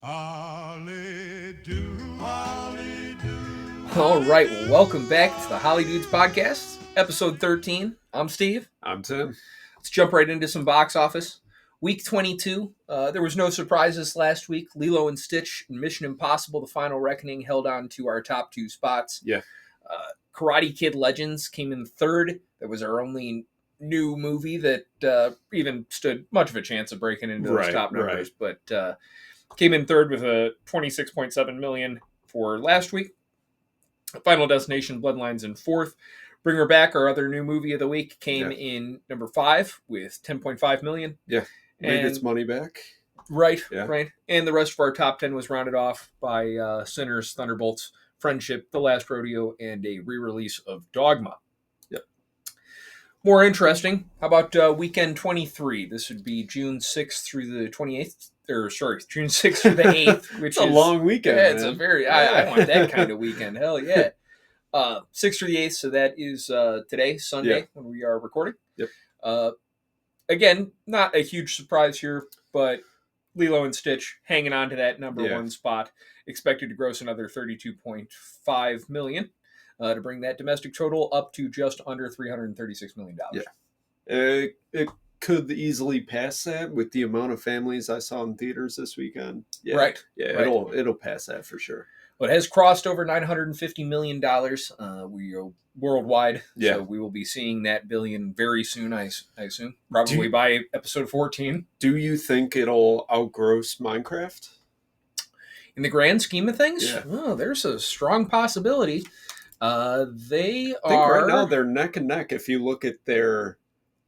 Holly do, Holly do. All right, well, welcome back to the Holly Dudes Podcast, episode 13. I'm Steve. I'm Tim. Let's jump right into some box office. Week 22, there was no surprises last week. Lilo and Stitch and Mission Impossible: The Final Reckoning held on to our top two spots. Yeah. Karate Kid Legends came in third. That was our only new movie that even stood much of a chance of breaking into those top numbers, but came in third with a $26.7 million for last week. Final Destination Bloodlines in fourth. Bring Her Back, our other new movie of the week, came in number 5 with $10.5 million. Yeah, made its money back. Right. And the rest of our top 10 was rounded off by Sinners, Thunderbolts, Friendship, The Last Rodeo, and a re-release of Dogma. Yep. More interesting, how about weekend 23? This would be June 6th through the 28th. June 6th through the 8th, which is a long weekend. Yeah, it's a very, I want that kind of weekend. Hell yeah. 6th through the 8th, so that is today, Sunday, when we are recording. Yep. Again, not a huge surprise here, but Lilo and Stitch hanging on to that number one spot, expected to gross another $32.5 million to bring that domestic total up to just under $336 million. Yeah. It could easily pass that with the amount of families I saw in theaters this weekend. Yeah. Right. Yeah, right. It'll pass that for sure. But it has crossed over $950 million. We are worldwide, so we will be seeing that billion very soon, I assume. Probably by episode 14. Do you think it'll outgross Minecraft? In the grand scheme of things? Yeah. Oh, there's a strong possibility. I think right now they're neck and neck if you look at their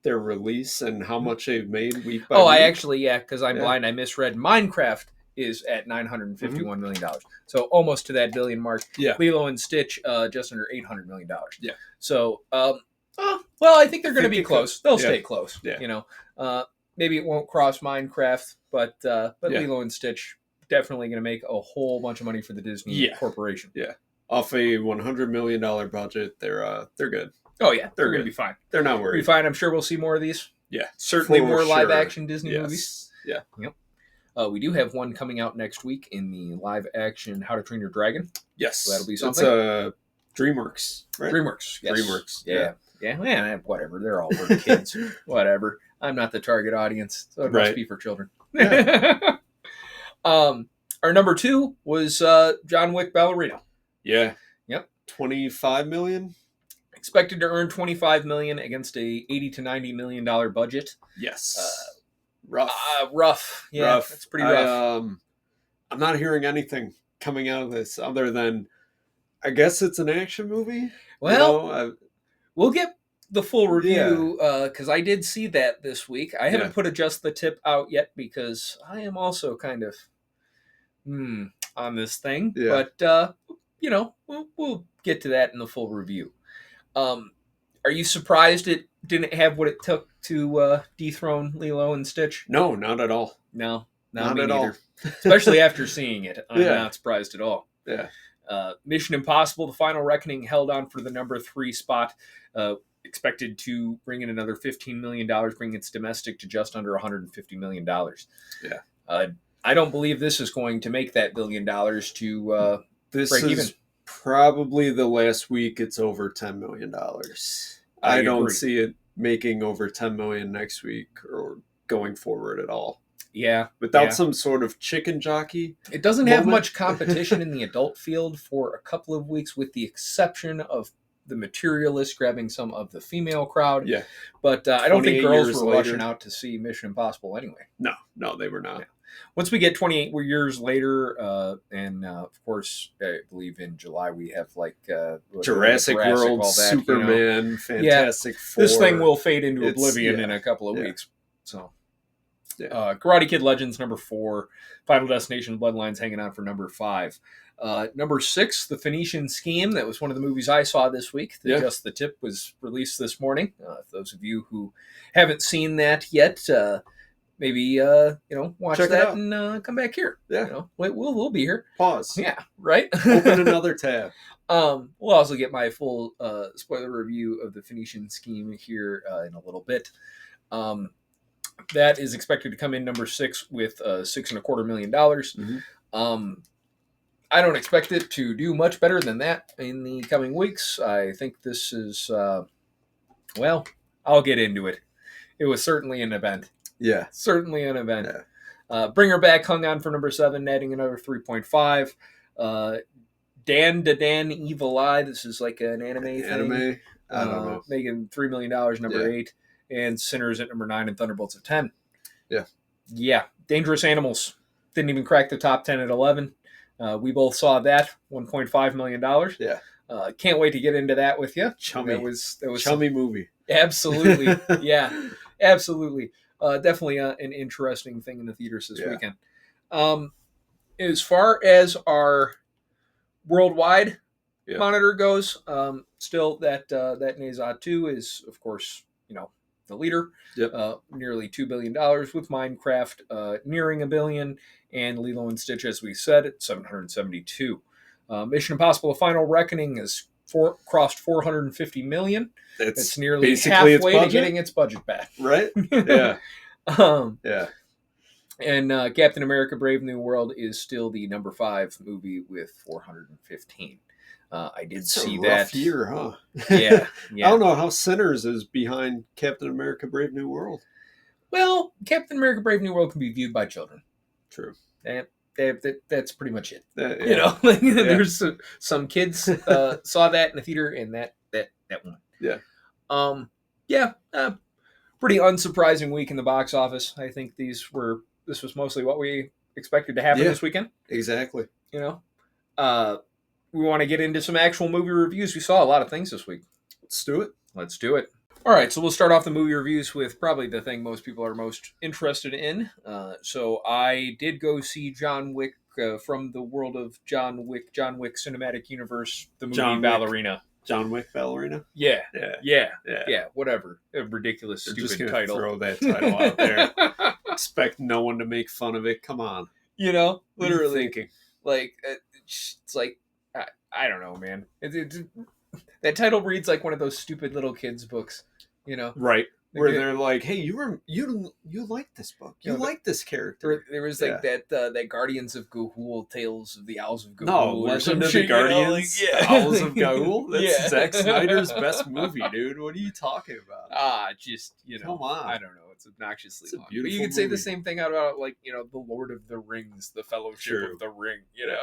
release and how much they've made week by week. I actually, because I'm blind, I misread. Minecraft is at $951 million. So almost to that billion mark. Yeah. Lilo and Stitch, just under $800 million. Yeah. So, I think they're going to be close. They'll stay close. Yeah. You know, maybe it won't cross Minecraft, but Lilo and Stitch definitely going to make a whole bunch of money for the Disney Corporation. Yeah. Off a $100 million budget, they're good. Oh yeah, they're going to be fine. They're not worried. Be fine. I'm sure we'll see more of these. Yeah, certainly more live action Disney movies. Yeah. Yep. We do have one coming out next week in the live action How to Train Your Dragon. Yes, so that'll be something. It's DreamWorks, right? DreamWorks. Yes. DreamWorks. Yeah. Man, whatever. They're all for kids. Whatever. I'm not the target audience, so it must be for children. Yeah. Our number 2 was John Wick Ballerina. Yeah. Yep. $25 million. Expected to earn $25 million against a $80 to $90 million budget. Yes. Rough. Rough. Yeah, rough. It's pretty rough. I'm not hearing anything coming out of this other than, I guess it's an action movie. Well, we'll get the full review because I did see that this week. I haven't put Just the Tip out yet because I am also kind of on this thing. Yeah. But, we'll get to that in the full review. Are you surprised it didn't have what it took to dethrone Lilo and Stitch? No, not at all. No, not at all. Especially after seeing it, I'm not surprised at all. Yeah. Mission Impossible: The Final Reckoning held on for the number 3 spot. Expected to bring in another $15 million, bring its domestic to just under $150 million. Yeah. I don't believe this is going to make that $1 billion to break even. Probably the last week it's over $10 million. I don't see it making over $10 million next week or going forward at all. Yeah. Without some sort of chicken jockey. It doesn't have much competition in the adult field for a couple of weeks, with the exception of the Materialist grabbing some of the female crowd. Yeah. But I don't think girls were rushing out to see Mission Impossible anyway. No, they were not. Yeah. Once we get 28 years later, and of course, I believe in July we have Jurassic World, all that, Superman, Fantastic Four. This thing will fade into oblivion in a couple of weeks. So, Karate Kid Legends number 4, Final Destination Bloodlines hanging on for number 5. Number 6, The Phoenician Scheme. That was one of the movies I saw this week. Just the Tip was released this morning. Those of you who haven't seen that yet. Maybe watch Check that and come back here. Yeah, we'll be here. Pause. Yeah, right. Open another tab. We'll also get my full spoiler review of The Phoenician Scheme here in a little bit. That is expected to come in number 6 with $6.25 million. Mm-hmm. I don't expect it to do much better than that in the coming weeks. I think this is, well, I'll get into it. It was certainly an event. Yeah. Certainly an event. Yeah. Bring Her Back hung on for number 7, adding another 3.5. Dan to Dan Evil Eye. This is like an anime thing. I don't know. Making $3 million, number 8. And Sinners at number 9 and Thunderbolts at 10. Yeah. Yeah. Dangerous Animals. Didn't even crack the top 10 at 11. We both saw that. $1.5 million. Yeah. Can't wait to get into that with you. Chummy. That was Chummy movie. Absolutely. Yeah. Absolutely. Definitely an interesting thing in the theaters this weekend. As far as our worldwide monitor goes, still that Nazot 2 is, of course, the leader. Yep. Nearly $2 billion, with Minecraft nearing $1 billion, and Lilo and Stitch, as we said, at 772. Mission Impossible: The Final Reckoning has crossed 450 million. It's nearly halfway to getting its budget back. Right? Yeah. Yeah. And Captain America: Brave New World is still the number 5 movie with 415. I did see that. Rough year, huh? Yeah. I don't know how Sinners is behind Captain America: Brave New World. Well, Captain America: Brave New World can be viewed by children. True. That's pretty much it. Yeah. There's some kids saw that in the theater, and that one. Yeah. Pretty unsurprising week in the box office. I think this was mostly what we expected to happen this weekend. Exactly. We want to get into some actual movie reviews. We saw a lot of things this week. Let's do it. Let's do it. All right, so we'll start off the movie reviews with probably the thing most people are most interested in. So I did go see John Wick from the world of John Wick Cinematic Universe, the movie Ballerina. John Wick Ballerina? Yeah. Whatever. A ridiculous, They're stupid just gonna title. Throw that title out there. Expect no one to make fun of it. Come on. Literally. What are you thinking? Like, it's like, I don't know, man. That title reads like one of those stupid little kids' books, Right. Where they're like, hey, you like this book. You like this character. There was like that Guardians of Ga'Hoole, Tales of the Owls of Ga'Hoole. No, Legend of the Guardians, Owls of Ga'Hoole. That's Zack Snyder's best movie, dude. What are you talking about? Come on. I don't know. It's obnoxiously long. Beautiful But you could say the movie. same thing about like, the Lord of the Rings, the Fellowship of the Ring,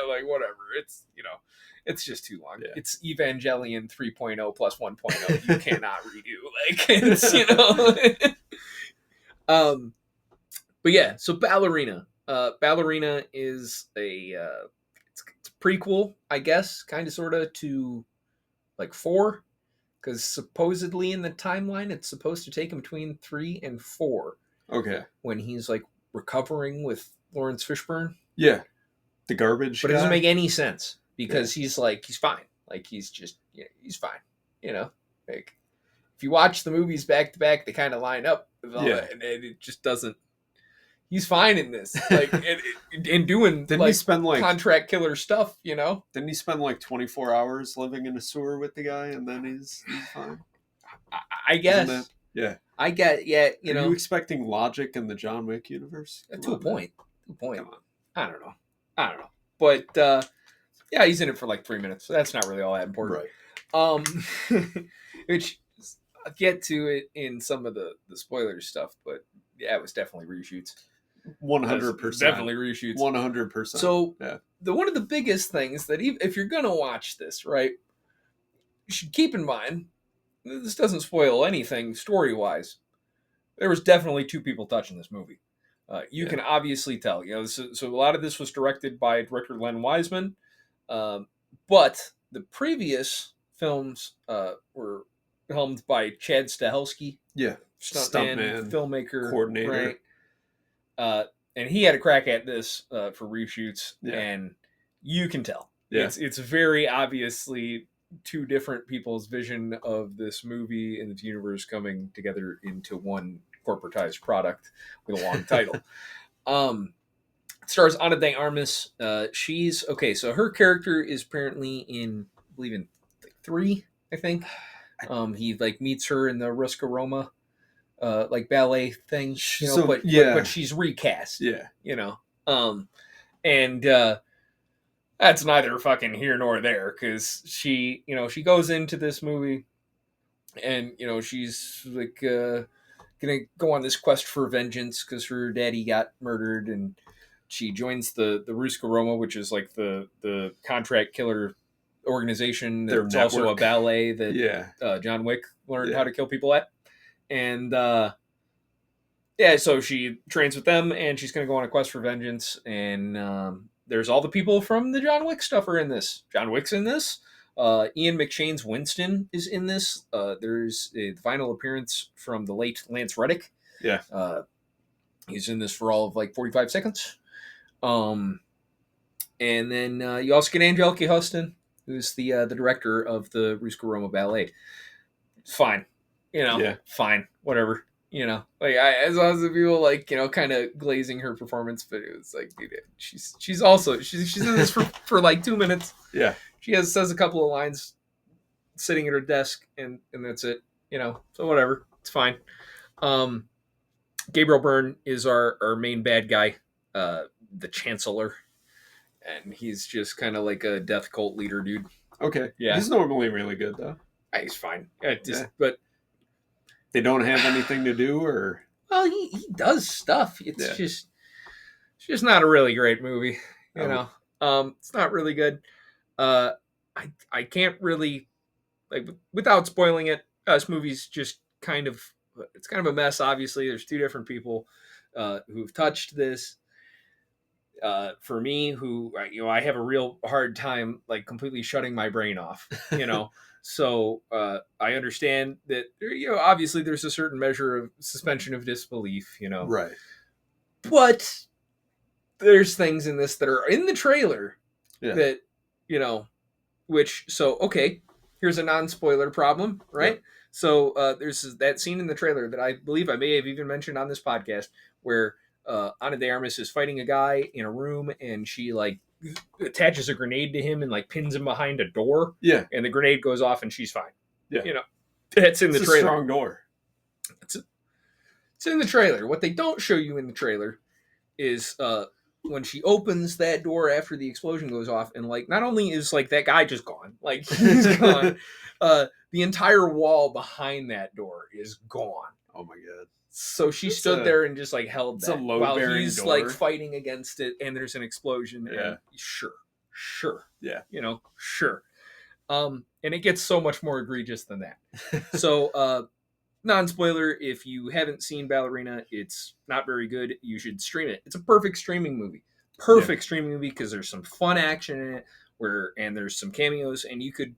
like whatever. It's, it's just too long. Yeah. It's Evangelion 3.0 plus 1.0. You cannot redo. Like, it's, but yeah, so Ballerina. Ballerina is it's a prequel, I guess, kind of, sort of, to like 4. Because supposedly in the timeline, it's supposed to take him between 3 and 4. Okay. When he's like recovering with Lawrence Fishburne. Yeah. The garbage But guy. it doesn't make any sense because he's fine. Like he's just, he's fine. Like if you watch the movies back to back, they kind of line up with all that, and it just doesn't. He's fine in this, like, and doing Didn't he spend contract killer stuff, Didn't he spend 24 hours living in a sewer with the guy, and then he's fine? I guess. I get. Are you expecting logic in the John Wick universe? To a point. Come on. I don't know. But he's in it for 3 minutes, so that's not really all that important. Right. Which I'll get to it in some of the spoiler stuff, but it was definitely reshoots. 100%. Definitely reshoots. 100%. So one of the biggest things that if you're gonna watch this, right, you should keep in mind, this doesn't spoil anything story-wise. There was definitely 2 people touching this movie. You can obviously tell. So a lot of this was directed by director Len Wiseman, but the previous films were helmed by Chad Stahelski. Yeah. Stuntman, filmmaker, coordinator. Right? And he had a crack at this for reshoots, and you can tell. Yeah. It's very obviously 2 different people's vision of this movie and the universe coming together into one corporatized product with a long title. It stars Ana de Armas. She's okay. So her character is apparently in, I believe, in 3, I think. He meets her in the Ruska Roma, ballet thing, but she's recast. Yeah. And that's neither fucking here nor there, because she goes into this movie and she's like gonna go on this quest for vengeance because her daddy got murdered, and she joins the Ruska Roma, which is like the contract killer organization. It's also a ballet that John Wick learned how to kill people at. And so she trains with them, and she's going to go on a quest for vengeance. And there's all the people from the John Wick stuff are in this. John Wick's in this. Ian McShane's Winston is in this. There's a final appearance from the late Lance Reddick. Yeah. He's in this for all of like 45 seconds. And then you also get Anjelica Huston, who's the director of the Ruska Roma Ballet. It's fine. Fine. Whatever. Like as long as the people like, kind of glazing her performance, but it was like, dude, she's also in this for like 2 minutes. Yeah. She says a couple of lines sitting at her desk and that's it. So whatever. It's fine. Gabriel Byrne is our main bad guy, the Chancellor. And he's just kind of like a death cult leader, dude. Okay. Yeah. He's normally really good though. He's fine. But they don't have anything to do, or well, he does stuff. It's just not a really great movie. It's not really good. I can't really, like, without spoiling it. This movie's just it's kind of a mess. Obviously, there's two different people who've touched this. For me, who I have a real hard time like completely shutting my brain off. So I understand that obviously there's a certain measure of suspension of disbelief. Right. But there's things in this that are in the trailer that okay, here's a non-spoiler problem, right? Yeah. So there's that scene in the trailer that I believe I may have even mentioned on this podcast where Ana de Armas is fighting a guy in a room, and she like attaches a grenade to him and like pins him behind a door. Yeah. And the grenade goes off and she's fine. Yeah. That's in the trailer. A strong door. It's in the trailer. What they don't show you in the trailer is when she opens that door after the explosion goes off, and like not only is like that guy just gone, like he's gone, the entire wall behind that door is gone. Oh my god. So she stood there and just like held that while he's door. like fighting against it, and there's an explosion. Yeah. And sure. Yeah. Sure. And it gets so much more egregious than that. So, non-spoiler, if you haven't seen Ballerina, it's not very good. You should stream it. It's a perfect streaming movie. Streaming movie because there's some fun action in it and there's some cameos, and you could,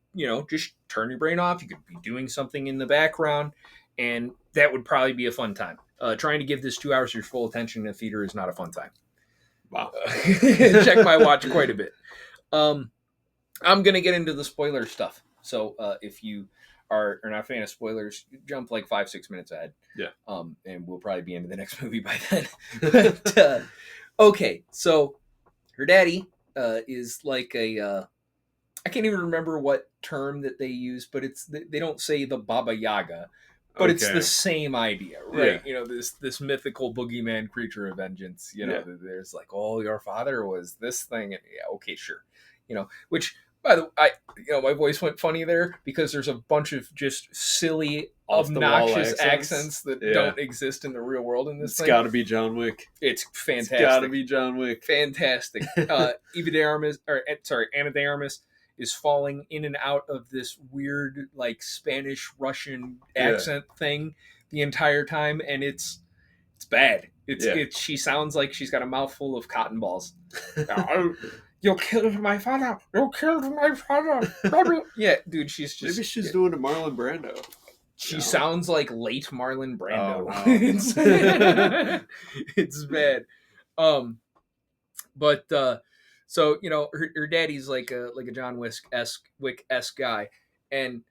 just turn your brain off. You could be doing something in the background, and that would probably be a fun time. Trying to give this 2 hours your full attention in a theater is not a fun time. Wow. Check my watch quite a bit. I'm going to get into the spoiler stuff. So if you are not a fan of spoilers, jump like 5-6 minutes ahead. Yeah. And we'll probably be into the next movie by then. But, okay, so her daddy is like I can't even remember what term that they use, but they don't say the Baba Yaga, but it's the same idea, right? Yeah. This mythical boogeyman creature of vengeance. There's like, oh, your father was this thing, and okay, sure. Which, by the way, my voice went funny there because there's a bunch of just silly, obnoxious accents that don't exist in the real world in this thing. It's got to be John Wick. It's fantastic. It's got to be John Wick. Fantastic. Ana de Armas is falling in and out of this weird, like, Spanish-Russian accent thing the entire time, and it's bad. She sounds like she's got a mouthful of cotton balls. You killed my father. You killed my father. Yeah, dude, she's just... Maybe she's doing a Marlon Brando. She sounds like late Marlon Brando. Oh, wow. It's bad. So, her daddy's like a John Wick-esque guy. And,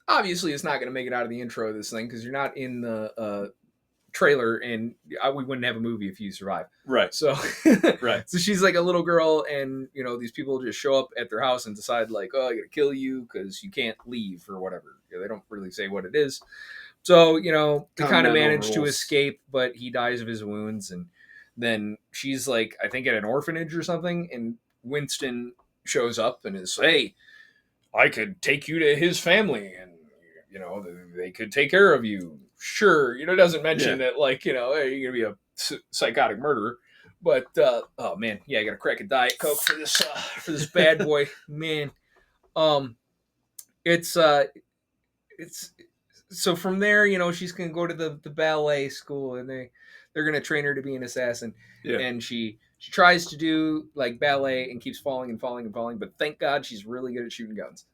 obviously it's not going to make it out of the intro of this thing because you're not in the trailer, and we wouldn't have a movie if you survive. Right. So, right. So she's like a little girl, and, these people just show up at their house and decide like, oh, I got to kill you because you can't leave or whatever. They don't really say what it is. So, they kind of manage to escape, but he dies of his wounds, and then she's like, I think at an orphanage or something, and Winston shows up and is, hey, I could take you to his family and, you know, they could take care of you. Sure. You know, it doesn't mention that, like, you know, hey, you're going to be a psychotic murderer. But, oh man, yeah, I got to crack a Diet Coke for this bad boy, man. It's so from there, you know, she's going to go to the ballet school, and they're going to train her to be an assassin. Yeah. And she tries to do like ballet and keeps falling and falling and falling, but thank God she's really good at shooting guns.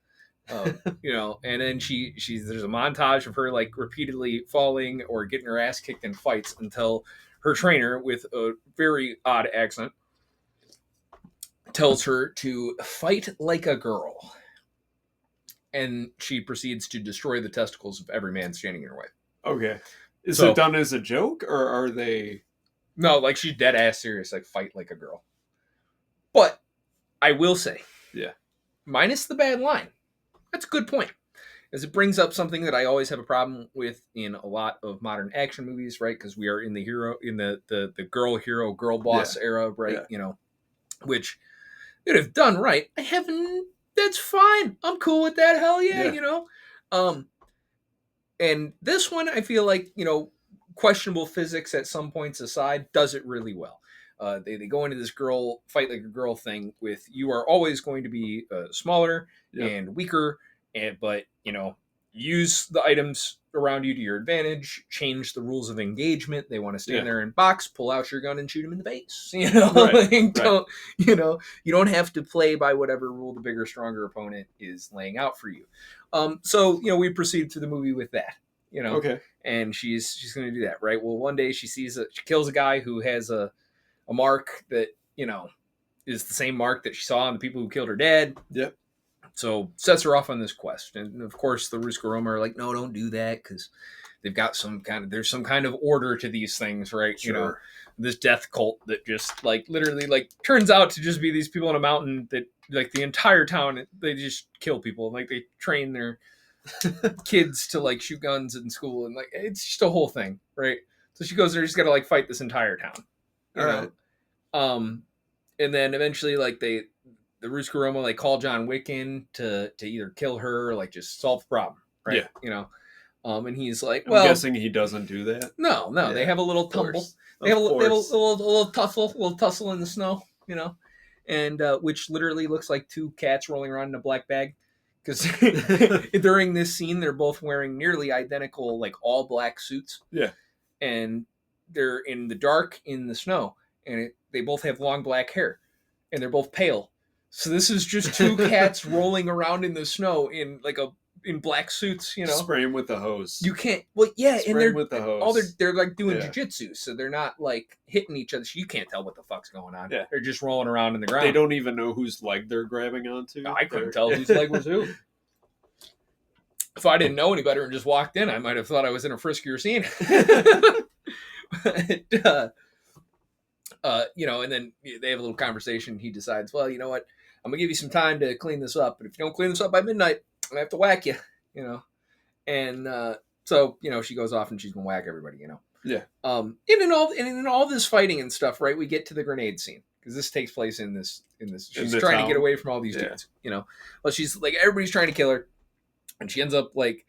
You know, and then there's a montage of her like repeatedly falling or getting her ass kicked in fights until her trainer, with a very odd accent, tells her to fight like a girl. And she proceeds to destroy the testicles of every man standing in her way. Okay. Is it done as a joke, or are they... No, like, she's dead ass serious, like, fight like a girl. But I will say, minus the bad line, that's a good point, as it brings up something that I always have a problem with in a lot of modern action movies, right? Because we are in the girl hero, girl boss era, right? You know, which, if done right, that's fine. I'm cool with that. Hell yeah, you know. And this one, I feel like, you know, questionable physics at some points aside, does it really well. They go into this girl fight like a girl thing with, you are always going to be smaller and weaker, but, you know, use the items around you to your advantage, change the rules of engagement. They want to stand there and box, pull out your gun and shoot him in the face. You know, don't, you know, you don't have to play by whatever rule the bigger, stronger opponent is laying out for you. So, you know, we proceed through the movie with that, you know, and she's going to do that. Right. Well, one day she kills a guy who has a mark that, you know, is the same mark that she saw on the people who killed her dad. Yep. So sets her off on this quest. And of course the Ruska Roma are like, no, don't do that, because they've got there's some kind of order to these things, right? Sure. You know, this death cult that just like literally like turns out to just be these people in a mountain that like the entire town, they just kill people. Like they train their kids to like shoot guns in school, and like it's just a whole thing, right? So she goes there, she's got to like fight this entire town. You know? Right. And then eventually like the Ruska Roma like call John Wick in to either kill her or like just solve the problem, right? Yeah. You know, and he's like, well, I'm guessing he doesn't do that. No, they have a little tumble. They have a little tussle in the snow, you know, and which literally looks like two cats rolling around in a black bag, because during this scene they're both wearing nearly identical like all black suits. Yeah, and they're in the dark in the snow, and they both have long black hair, and they're both pale. So this is just two cats rolling around in the snow in black suits, you know. Spray them with the hose. You can't. Well, yeah, Spray and they're with the hose. They're like doing jujitsu, so they're not like hitting each other. So you can't tell what the fuck's going on. Yeah, they're just rolling around in the ground. They don't even know whose leg they're grabbing onto. I couldn't tell whose leg was who. If I didn't know any better and just walked in, I might have thought I was in a friskier scene. But, you know, and then they have a little conversation. He decides, well, you know what? I'm going to give you some time to clean this up. But if you don't clean this up by midnight, I'm going to have to whack you, you know. And so, you know, she goes off and she's going to whack everybody, you know. Yeah. And in all this fighting and stuff, right, we get to the grenade scene. Because this takes place in this. She's trying to get away from all these dudes, you know. Well, she's like, everybody's trying to kill her. And she ends up, like,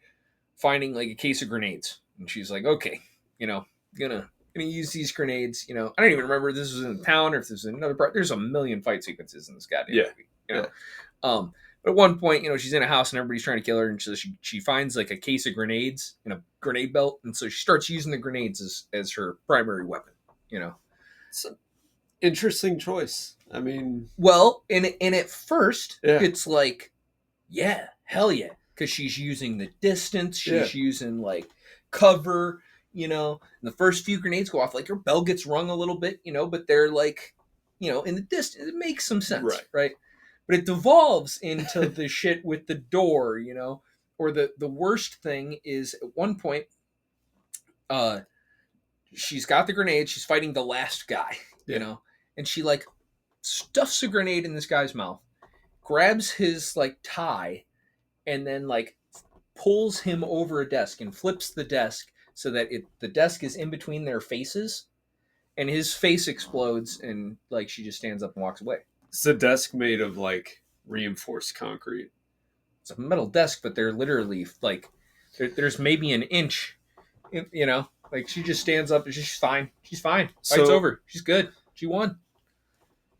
finding, like, a case of grenades. And she's like, okay, you know, gonna use these grenades, you know. I don't even remember if this was in the town or if this was in another part. There's a million fight sequences in this goddamn movie, you know. But at one point, you know, she's in a house and everybody's trying to kill her, and so she finds like a case of grenades in a grenade belt, and so she starts using the grenades as her primary weapon, you know. It's an interesting choice. I mean, well, and at first it's like, yeah, hell yeah, because she's using the distance, she's using like cover. You know, and the first few grenades go off, like your bell gets rung a little bit, you know, but they're like, you know, in the distance, it makes some sense, right? But it devolves into the shit with the door, you know, or the worst thing is at one point, she's got the grenade, she's fighting the last guy, you know, and she like stuffs a grenade in this guy's mouth, grabs his like tie, and then like pulls him over a desk and flips the desk so that the desk is in between their faces, and his face explodes, and like she just stands up and walks away. It's a desk made of like reinforced concrete. It's a metal desk, but they're literally like there's maybe an inch, you know. Like she just stands up and she's fine. She's fine. Fight's over. She's good. She won.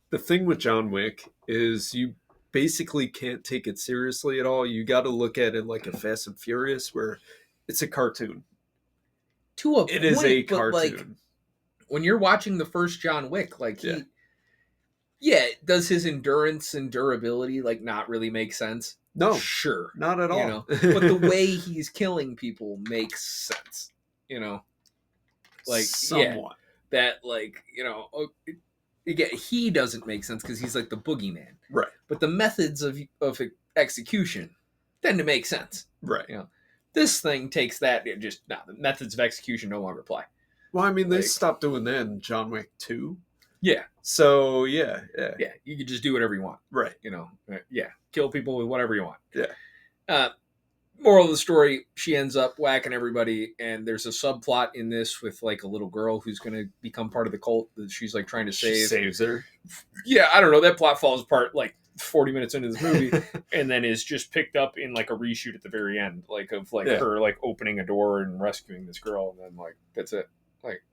The thing with John Wick is you basically can't take it seriously at all. You got to look at it like a Fast and Furious, where it's a cartoon. To a it point, is a but cartoon. like when you're watching the first John Wick, like does his endurance and durability like not really make sense? No, sure, not at all. You know, but the way he's killing people makes sense. You know, like somewhat that, like you know. Again, he doesn't make sense because he's like the boogeyman, right? But the methods of execution tend to make sense, right? You know, this thing takes that the methods of execution no longer apply. Well, I mean, they stopped doing that in John Wick 2. Yeah. So yeah. You could just do whatever you want, right? You know, kill people with whatever you want. Yeah. Moral of the story: she ends up whacking everybody, and there's a subplot in this with like a little girl who's going to become part of the cult that she's like trying to save. She saves her. Yeah, I don't know. That plot falls apart like 40 minutes into this movie, and then is just picked up in like a reshoot at the very end, like of like her like opening a door and rescuing this girl, and then like that's it. Like,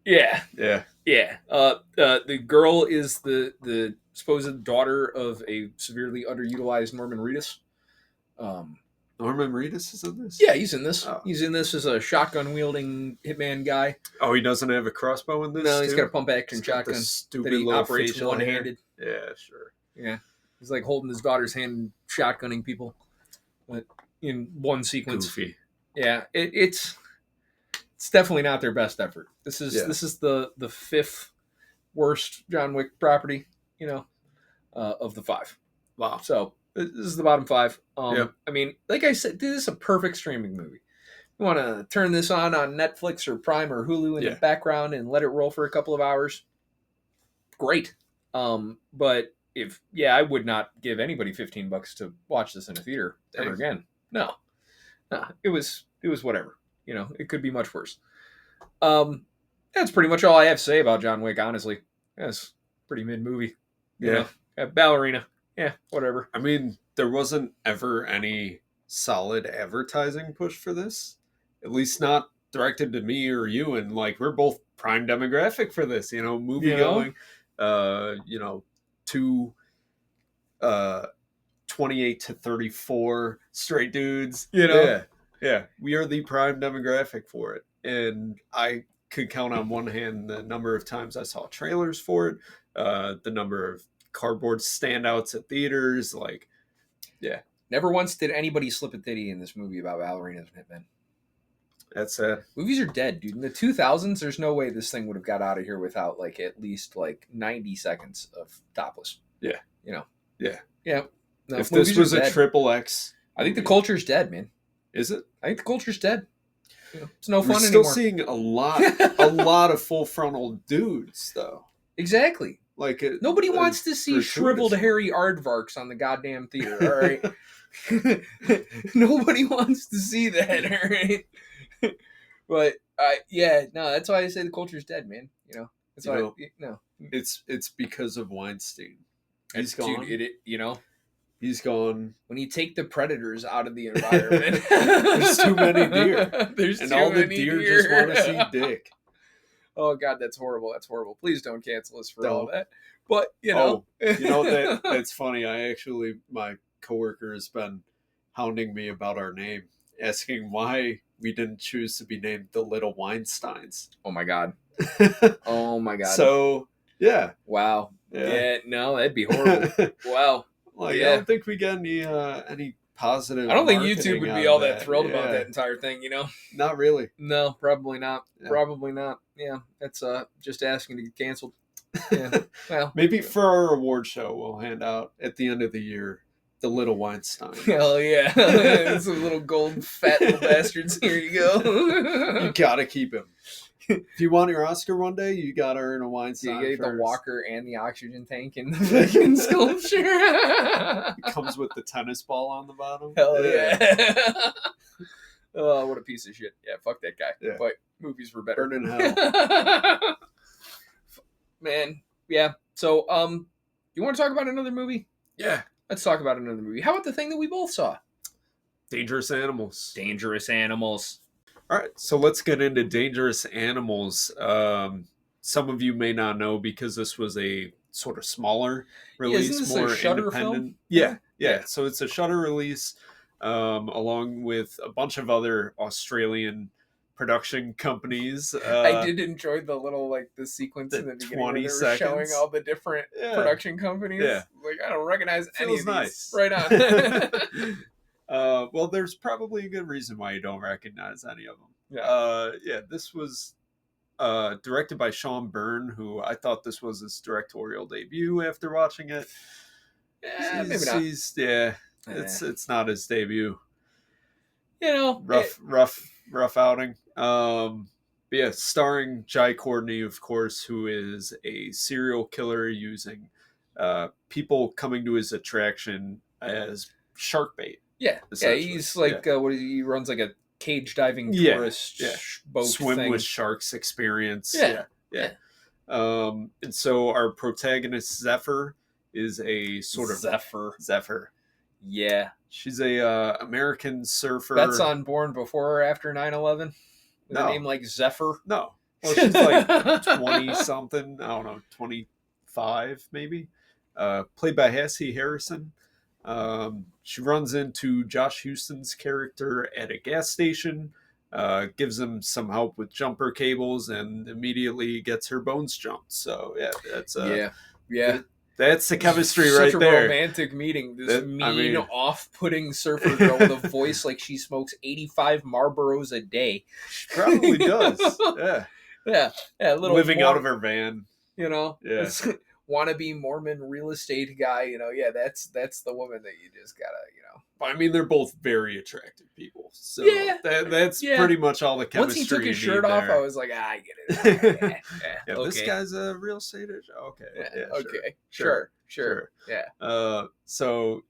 yeah. The girl is the supposed daughter of a severely underutilized Norman Reedus. Norman Reedus is in this? Yeah, he's in this. Oh. He's in this as a shotgun wielding hitman guy. Oh, he doesn't have a crossbow in this? No, he's got a pump action shotgun stupid that he operates one-handed. Yeah, sure. Yeah. He's like holding his daughter's hand and shotgunning people, but in one sequence. Goofy. Yeah, it's definitely not their best effort. This is the fifth worst John Wick property, you know, of the 5. Wow. So this is the bottom 5. Yep. I mean, like I said, this is a perfect streaming movie. You want to turn this on Netflix or Prime or Hulu in the background and let it roll for a couple of hours. Great. But I would not give anybody $15 to watch this in a theater ever again. No, it was whatever. You know, it could be much worse. That's pretty much all I have to say about John Wick. Honestly, it's a pretty mid movie. You know? Ballerina. Yeah, whatever. I mean, there wasn't ever any solid advertising push for this. At least not directed to me or you. And like, we're both prime demographic for this, you know, movie going. You know, 28 to 34 straight dudes. You know? Yeah. We are the prime demographic for it. And I could count on one hand the number of times I saw trailers for it, the number of cardboard standouts at theaters, like, Never once did anybody slip a titty in this movie about ballerinas and hitmen. That's sad. Movies are dead, dude. In the 2000s, there's no way this thing would have got out of here without like at least like 90 seconds of topless. Yeah. You know. Yeah. Yeah. No, if this was a XXX, I think the culture's dead, man. Is it? I think the culture's dead. You know, it's no fun We're anymore. still seeing a lot of full frontal dudes, though. Exactly. Like nobody wants to see shriveled hairy aardvarks on the goddamn theater. All right. Nobody wants to see that. All right. But that's why I say the culture's dead, man. You know, that's why. It's because of Weinstein. He's gone. Dude, you know, he's gone. When you take the predators out of the environment, there's too many deer. And all the deer just want to see dick. Oh God, that's horrible. That's horrible. Please don't cancel us for all that. But you know, that's funny. My coworker has been hounding me about our name, asking why we didn't choose to be named the Little Weinsteins. Oh my God. Oh my God. So yeah. Wow. Yeah. No, that'd be horrible. Wow. Like I don't think we got any positive. I don't think YouTube would be all that thrilled about that entire thing, you know? Not really. No, probably not. Yeah. Probably not. Yeah. That's just asking to get canceled. Yeah. Well, maybe for our award show we'll hand out at the end of the year the Little Weinstein. Hell yeah. Some little gold fat little bastards. Here you go. You gotta keep him. If you want your Oscar one day, you gotta earn a Weinstein. You get the walker and the oxygen tank in the fucking sculpture. It comes with the tennis ball on the bottom. Hell yeah. Oh, what a piece of shit. Yeah, fuck that guy. Yeah. But movies were better. Burn in hell. Man, yeah. So, you want to talk about another movie? Yeah. Let's talk about another movie. How about the thing that we both saw? Dangerous Animals. Dangerous Animals. All right, so let's get into Dangerous Animals. Some of you may not know because this was a sort of smaller release, isn't this more a Shudder independent. film? Yeah. So it's a Shudder release, along with a bunch of other Australian production companies. I did enjoy the little the sequence the in the beginning 20 where they were showing seconds. all the different production companies. Yeah. Like I don't recognize any Feels of nice. these. Right on. Well, there's probably a good reason why you don't recognize any of them. This was directed by Sean Byrne, who I thought this was his directorial debut after watching it. Maybe not. It's not his debut. Rough outing. But yeah, starring Jai Courtney, of course, who is a serial killer using people coming to his attraction as shark bait. Yeah, he's like he runs like a cage diving tourist boat swim thing. with sharks experience. Yeah. And so our protagonist Zephyr is a sort of Zephyr. Yeah, she's a American surfer. That's on Born Before or After 9/11. With a name like Zephyr. No, well, she's like 20 something. I don't know, 25 maybe. Played by Hassie Harrison. She runs into Josh Houston's character at a gas station, gives him some help with jumper cables, and immediately gets her bones jumped. So that's that's the chemistry right there. Such a romantic meeting. This off-putting surfer girl with a voice like she smokes 85 Marlboros a day. She probably does. Yeah. Living out of her van. Yeah. Wannabe Mormon real estate guy, that's the woman that you just gotta, I mean, they're both very attractive people, so that's pretty much all the chemistry. Once he took his shirt off, I was like, I get it. Okay. This guy's a real estate agent. Okay, sure. Yeah. So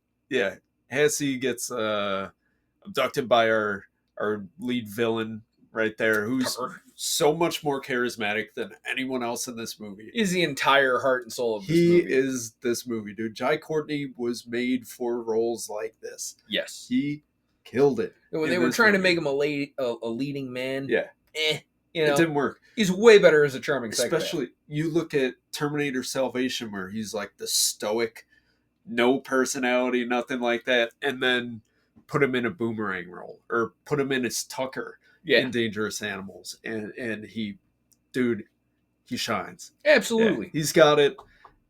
Hassie gets abducted by our lead villain right there, who's so much more charismatic than anyone else in this movie. Is the entire heart and soul of this movie. He is this movie, dude. Jai Courtney was made for roles like this. Yes. He killed it. When they were trying to make him a leading man. Yeah. It didn't work. He's way better as a charming psychopath. Especially, you look at Terminator Salvation, where he's like the stoic, no personality, nothing like that, and then put him in a Boomerang role, or put him in as Tucker. In Dangerous Animals, and he shines. Absolutely. He's got it.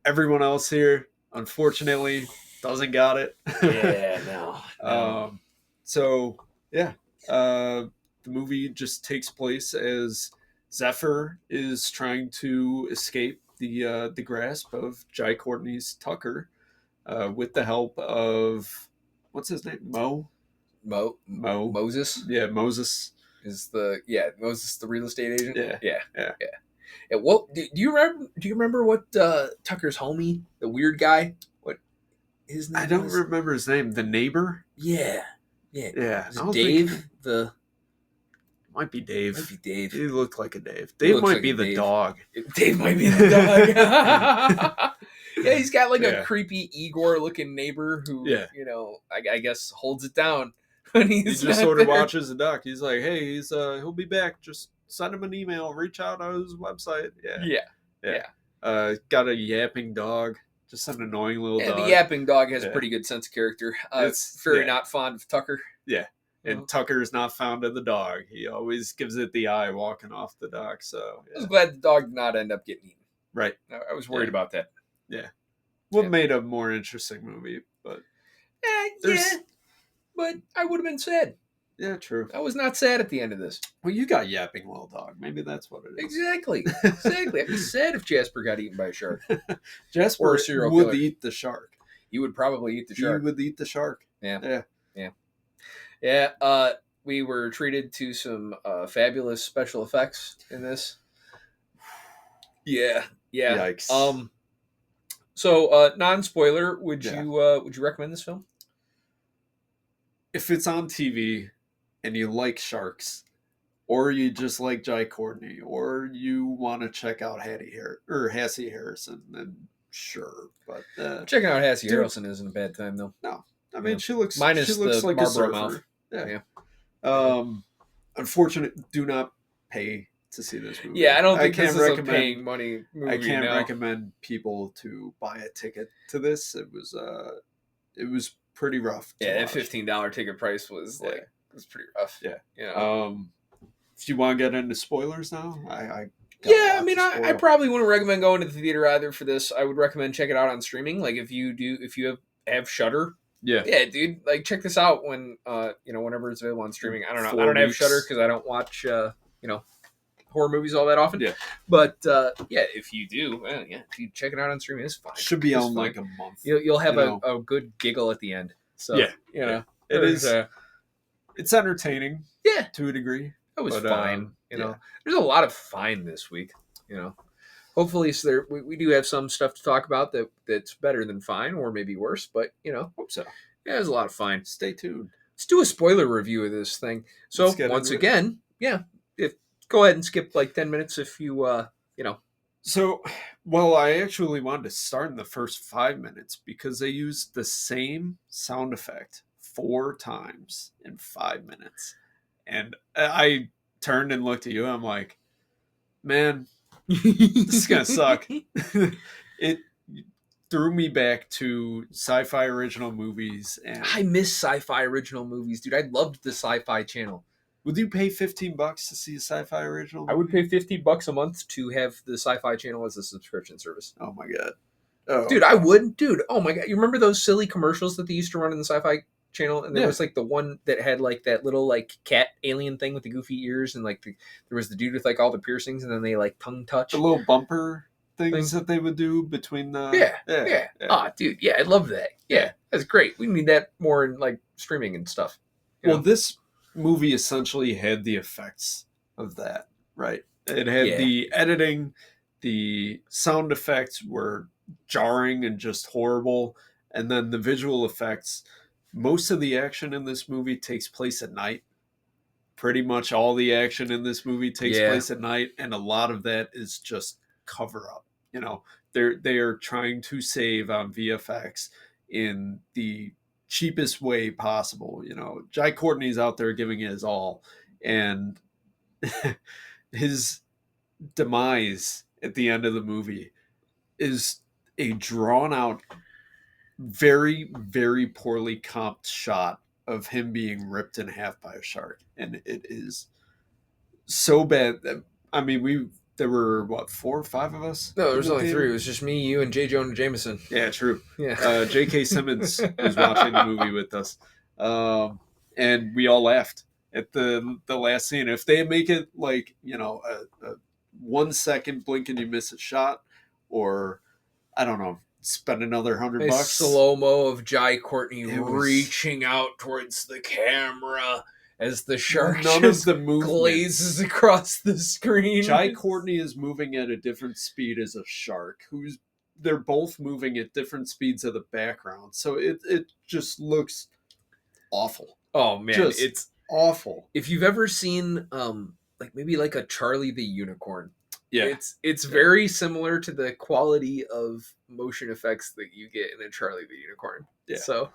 Everyone else here, unfortunately, doesn't got it. No. The movie just takes place as Zephyr is trying to escape the grasp of Jai Courtney's Tucker, with the help of, what's his name? Moses. Yeah, Moses. Is Moses the real estate agent? Yeah. Well, do you remember what Tucker's homie, the weird guy, what his name? I don't remember his name. The neighbor. Yeah. Dave. Might be Dave. He looked like a Dave. Dave might be the dog. Dave might be the dog. Yeah, he's got a creepy Igor looking neighbor who I guess holds it down. He just sort of watches the duck. He's like, hey, he'll be back. Just send him an email. Reach out on his website. Yeah. Got a yapping dog. Just an annoying little dog. The yapping dog has a pretty good sense of character. It's very not fond of Tucker. Yeah. And Tucker's not fond of the dog. He always gives it the eye walking off the dock. So I was glad the dog did not end up getting eaten. Right. I was worried about that. Yeah. What made a more interesting movie, but but I would have been sad. Yeah, true. I was not sad at the end of this. Well, you got yapping little dog. Maybe that's what it is. Exactly. I'd be sad if Jasper got eaten by a shark. Jasper or a serial would killer. Eat the shark. He would probably eat the shark. He would eat the shark. Yeah. We were treated to some fabulous special effects in this. Yeah. Yikes. So non-spoiler, would you recommend this film? If it's on TV and you like sharks, or you just like Jai Courtney, or you want to check out Hassie Harrison, then sure. But checking out Hassie dude, Harrelson isn't a bad time though. no, I mean she looks minus the like Marlboro a mouth. surfer. Yeah. Yeah. Unfortunate. Do not pay to see this movie. Yeah, I don't think this is a paying money movie. I can't now. recommend people to buy a ticket to this. It was pretty rough. Yeah, that $15 ticket price was was pretty rough. Yeah. Yeah. If you want to get into spoilers now, I I probably wouldn't recommend going to the theater either for this. I would recommend check it out on streaming. Like if you have Shudder. Yeah, dude. Like check this out when whenever it's available on streaming. I don't know. I don't have Shudder because I don't watch horror movies all that often. Yeah. But if you do, if you check it out on streaming, it's fine. Should be on like a month. You'll have a good giggle at the end. So it is. It's entertaining. Yeah, to a degree. It was fine. There's a lot of fine this week. Hopefully, we do have some stuff to talk about that's better than fine, or maybe worse. But hope so. Yeah, there's a lot of fine. Stay tuned. Let's do a spoiler review of this thing. So once again, go ahead and skip like 10 minutes if you So, well, I actually wanted to start in the first 5 minutes because they used the same sound effect 4 times in 5 minutes. And I turned and looked at you. I'm like, man, this is going to suck. It threw me back to sci-fi original movies. And I miss sci-fi original movies, dude. I loved the Sci-Fi Channel. Would you pay $15 to see a sci-fi original movie? I would pay $50 a month to have the Sci-Fi Channel as a subscription service. Oh my god. Oh, dude, I would. Dude, oh my god. You remember those silly commercials that they used to run in the Sci-Fi Channel? And there was like the one that had like that little like cat alien thing with the goofy ears, and like there was the dude with like all the piercings, and then they like tongue touch. The little bumper things that they would do between the yeah. Ah, dude, yeah, I love that. Yeah, that's great. We need that more in like streaming and stuff. Well, this movie essentially had the effects of that, right? It had the editing, the sound effects were jarring and just horrible, and then the visual effects. Most of the action in this movie takes place at night. Pretty much all the action in this movie takes place at night, and a lot of that is just cover up. They are trying to save on VFX in the cheapest way possible. Jai Courtney's out there giving it his all, and his demise at the end of the movie is a drawn out, very, very poorly comped shot of him being ripped in half by a shark, and it is so bad that there were 4 or 5 of us? No, there was only 3. It was just me, you, and J. Jonah Jameson. Yeah, true. Yeah. J.K. Simmons was watching the movie with us. And we all laughed at the last scene. If they make it like, a 1 second blink and you miss a shot, or, I don't know, spend another $100. Slow-mo of Jai Courtney reaching out towards the camera as the shark glazes across the screen. Jai Courtney is moving at a different speed as a shark. They're both moving at different speeds of the background. So it just looks awful. Oh man, it's awful. If you've ever seen maybe like a Charlie the Unicorn, it's very similar to the quality of motion effects that you get in a Charlie the Unicorn. Yeah. So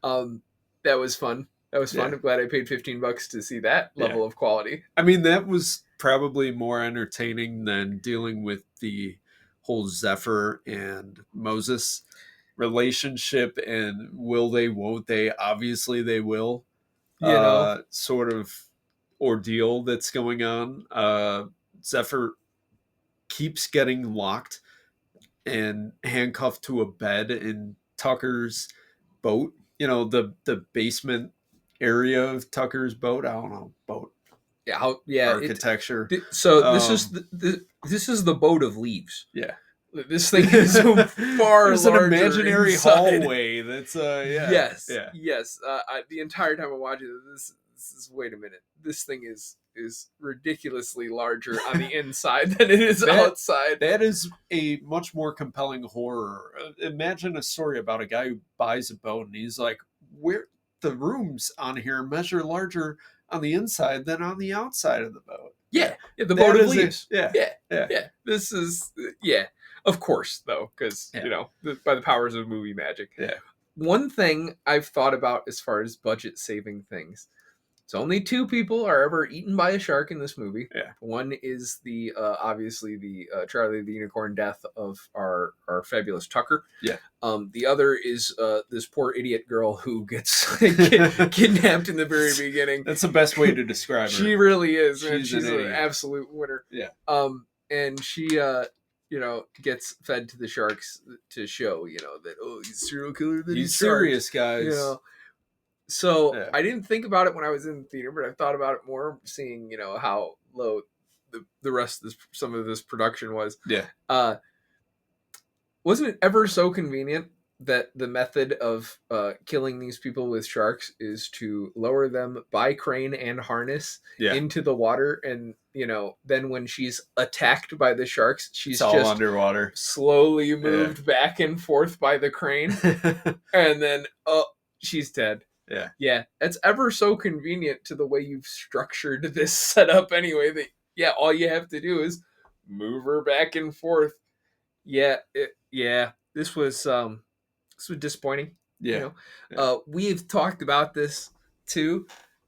that was fun. That was fun. I'm glad I paid $15 to see that level of quality. That was probably more entertaining than dealing with the whole Zephyr and Moses relationship and will they, won't they? Obviously they will. Sort of ordeal that's going on. Zephyr keeps getting locked and handcuffed to a bed in Tucker's boat. The basement area of Tucker's boat. I don't know, boat. Architecture. This is the boat of leaves. Yeah. This thing is far There's larger. An imaginary inside. hallway. That's Yes. The entire time I'm watching this is wait a minute. This thing is ridiculously larger on the inside than it is outside. That is a much more compelling horror. Imagine a story about a guy who buys a boat and he's like, where the rooms on here measure larger on the inside than on the outside of the boat. Yeah, the boat of leaves. Yeah. This is of course though, because by the powers of movie magic. Yeah. One thing I've thought about as far as budget saving things. So only 2 people are ever eaten by a shark in this movie. Yeah. One is the obviously the Charlie the Unicorn death of our fabulous Tucker. Yeah. The other is this poor idiot girl who gets kidnapped in the very beginning. That's the best way to describe her. She really is. She's an an absolute winner. Yeah. And she gets fed to the sharks to show that he's a serial killer. He's serious, guys. So I didn't think about it when I was in the theater, but I've thought about it more, seeing how low the rest of some of this production was. Yeah. Wasn't it ever so convenient that the method of killing these people with sharks is to lower them by crane and harness into the water, and then when she's attacked by the sharks, she's all just underwater, slowly moved back and forth by the crane, and then she's dead. Yeah, that's ever so convenient to the way you've structured this setup anyway, that all you have to do is move her back and forth. This was disappointing. We've talked about this too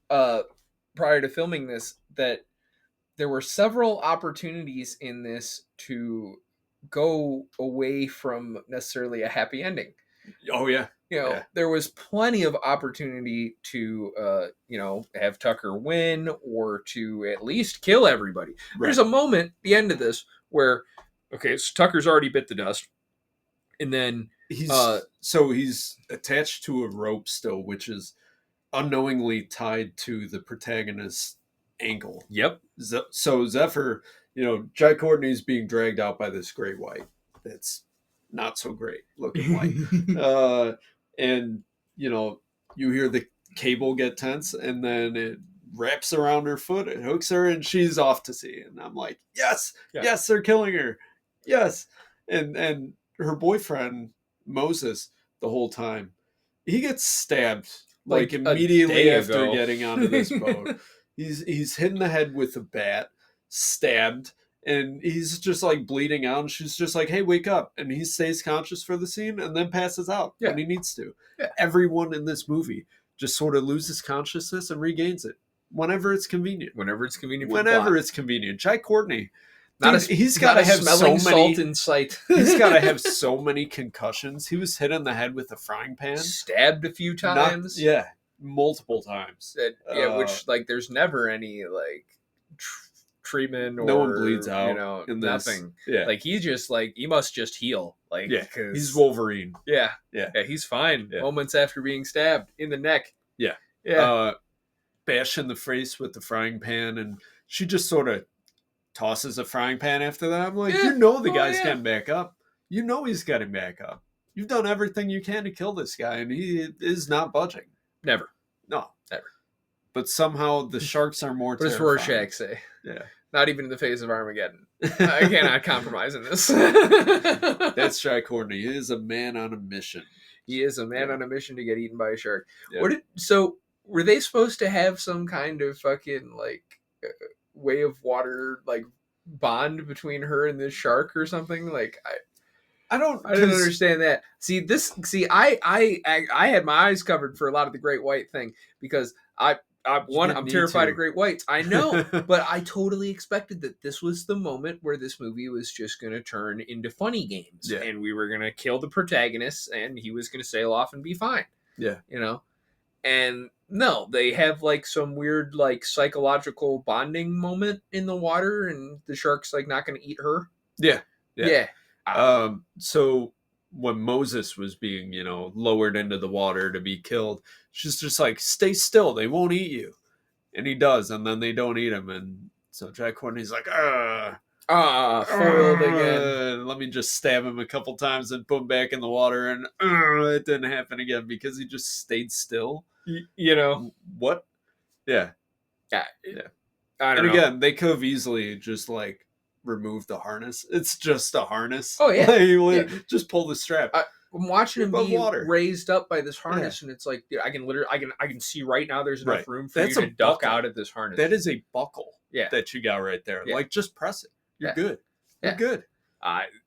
prior to filming this, that there were several opportunities in this to go away from necessarily a happy ending. Oh yeah. There was plenty of opportunity to, have Tucker win or to at least kill everybody. Right. There's a moment at the end of this where, so Tucker's already bit the dust, and then he's attached to a rope still, which is unknowingly tied to the protagonist's ankle. Yep. So Zephyr, Jai Courtney's being dragged out by this great white. That's not so great looking white. And you hear the cable get tense, and then it wraps around her foot, it hooks her, and she's off to sea. And I'm like, yes, they're killing her. Yes. And her boyfriend, Moses, the whole time, he gets stabbed like immediately after getting onto this boat. He's hit in the head with a bat, stabbed, and he's just like bleeding out, and she's just like, hey, wake up. And he stays conscious for the scene and then passes out when he needs to. Yeah. Everyone in this movie just sort of loses consciousness and regains it whenever it's convenient. Whenever it's convenient. Jai Courtney, he's got to have so many salt in sight. He's got to have so many concussions. He was hit in the head with a frying pan, stabbed a few times. Multiple times. Which there's never any treatment, or no one bleeds out. Nothing. Yeah, he just he must just heal. He's Wolverine. Yeah, he's fine. Yeah. Moments after being stabbed in the neck. Yeah. Bash in the face with the frying pan, and she just sort of tosses a frying pan after that. I'm like, the guy's getting back up. He's getting back up. You've done everything you can to kill this guy, and he is not budging. Never. No. Never. But somehow the sharks are more terrifying. What does Rorschach say? Yeah. Not even in the face of Armageddon. I cannot compromise in this. That's Jai Courtney. He is a man on a mission. He is a man on a mission to get eaten by a shark. Yeah. So were they supposed to have some kind of fucking way of water bond between her and this shark or something? I don't understand that. I had my eyes covered for a lot of the great white thing, because I'm terrified of great whites. I know, but I totally expected that this was the moment where this movie was just going to turn into funny games, and we were going to kill the protagonist, and he was going to sail off and be fine. Yeah, and no, they have some weird psychological bonding moment in the water, and the shark's not going to eat her. Yeah. So when Moses was being, lowered into the water to be killed, she's just like, stay still, they won't eat you. And he does, and then they don't eat him. And so Jai Courtney's like, foiled again. Let me just stab him a couple times and put him back in the water. And it didn't happen again because he just stayed still. What? Yeah. I don't know. Again, they could have easily just removed the harness. It's just a harness. Oh, yeah. Just pull the strap. I'm watching him above be water. raised up by this harness, and it's like I can literally, I can see right now. There's enough Right. room for That's you a to duck buckle. out of this harness. That is a buckle. Yeah. That you got right there. Yeah. Like, just press it. You're Yeah. good. You're Yeah. good.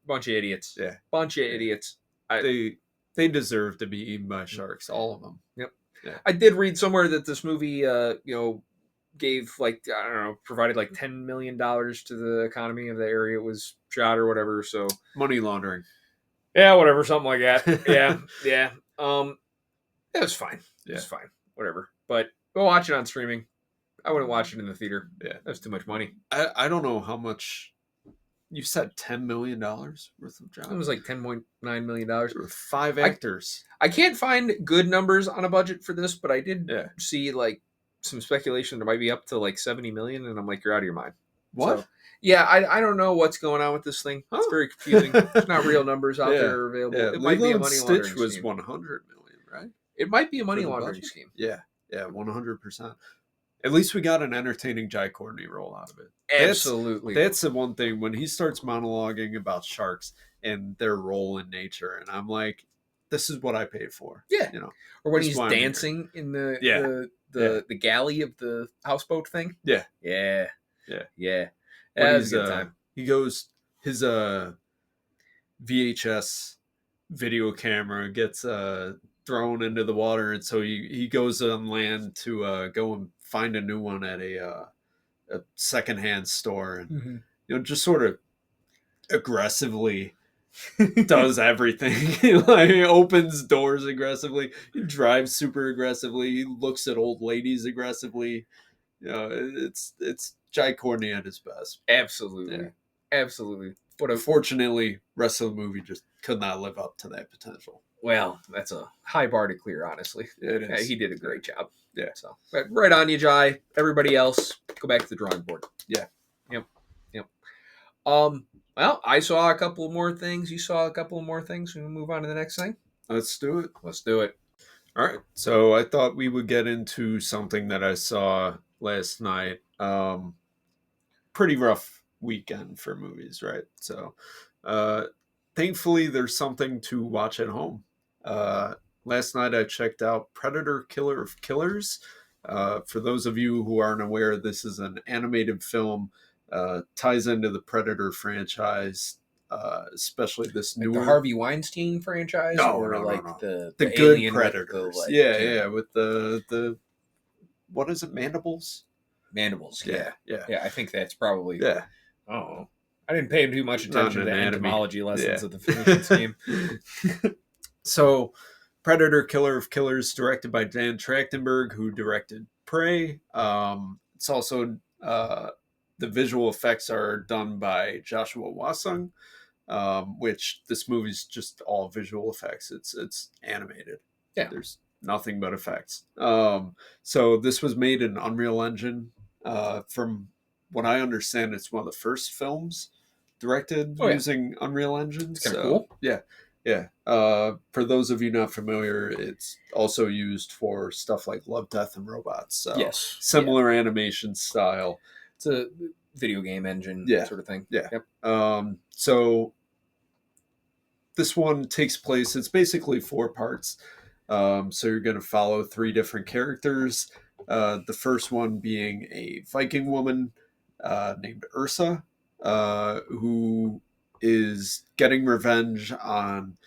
Bunch of idiots. Yeah. Bunch of idiots. They deserve to be eaten by sharks. All of them. Yep. Yeah. I did read somewhere that this movie, gave provided like $10 million to the economy of the area it was shot or whatever. So Money laundering. yeah, whatever, something like that. Yeah. It was fine. Yeah. It was fine. Whatever. But go watch it on streaming. I wouldn't watch it in the theater. Yeah. That's too much money. I don't know how much. You said $10 million worth of jobs. It was like $10.9 million. There were 5 actors. I can't find good numbers on a budget for this, but I did Yeah. see like some speculation that might be up to like 70 million, and I'm like, you're out of your mind. What? So, yeah, I don't know what's going on with this thing. It's very confusing. There's not real numbers out there available. Yeah. It might be a Lilo money and laundering Stitch was scheme. 100 million, right? It might be a money For the laundering budget? scheme. Yeah, 100%. At least we got an entertaining Jai Courtney role out of it. Absolutely. That's the one thing when he starts monologuing about sharks and their role in nature, and I'm like, this is what I paid for. Yeah. Or when This is he's why I'm here. dancing in the galley of the houseboat thing. Yeah. Yeah. Yeah. Yeah. When That was a good time. He goes, his VHS video camera gets thrown into the water, and so he goes on land to go and find a new one at a secondhand store, and just sort of aggressively does everything. Like, he opens doors aggressively, he drives super aggressively, he looks at old ladies aggressively. It's Jai Courtney at his best. Absolutely. Absolutely. Unfortunately, rest of the movie just could not live up to that potential. Well, that's a high bar to clear, honestly. It is. Yeah, he did a great job. Yeah. So, but right on you, Jai. Everybody else, go back to the drawing board. Yeah. Yep. Well, I saw a couple more things. You saw a couple more things. We move on to the next thing. Let's do it. Let's do it. All right. So I thought we would get into something that I saw last night. Pretty rough weekend for movies, right? So thankfully, there's something to watch at home. Last night I checked out Predator Killer of Killers. For those of you who aren't aware, this is an animated film, ties into the Predator franchise, especially this Like newer the Harvey Weinstein franchise, No, the the good alien Predators. with the, yeah, with the what is it, mandibles? mandibles. Yeah. I think that's probably. Yeah. Oh, I didn't pay too much attention to anatomy. entomology lessons Yeah. at the finishing scheme. So, Predator Killer of Killers, directed by Dan Trachtenberg, who directed Prey. It's also the visual effects are done by Joshua Wasung, which this movie's just all visual effects. It's animated. Yeah. There's nothing but effects. So this was made in Unreal Engine. From what I understand, it's one of the first films directed using Unreal Engine. It's kind of cool. Yeah. For those of you not familiar, it's also used for stuff like Love, Death, and Robots. So Yes. similar animation style. It's a video game engine sort of thing. Yeah. Yep. So this one takes place, it's basically 4 parts. So you're going to follow 3 different characters. The first one being a Viking woman named Ursa, who is getting revenge on,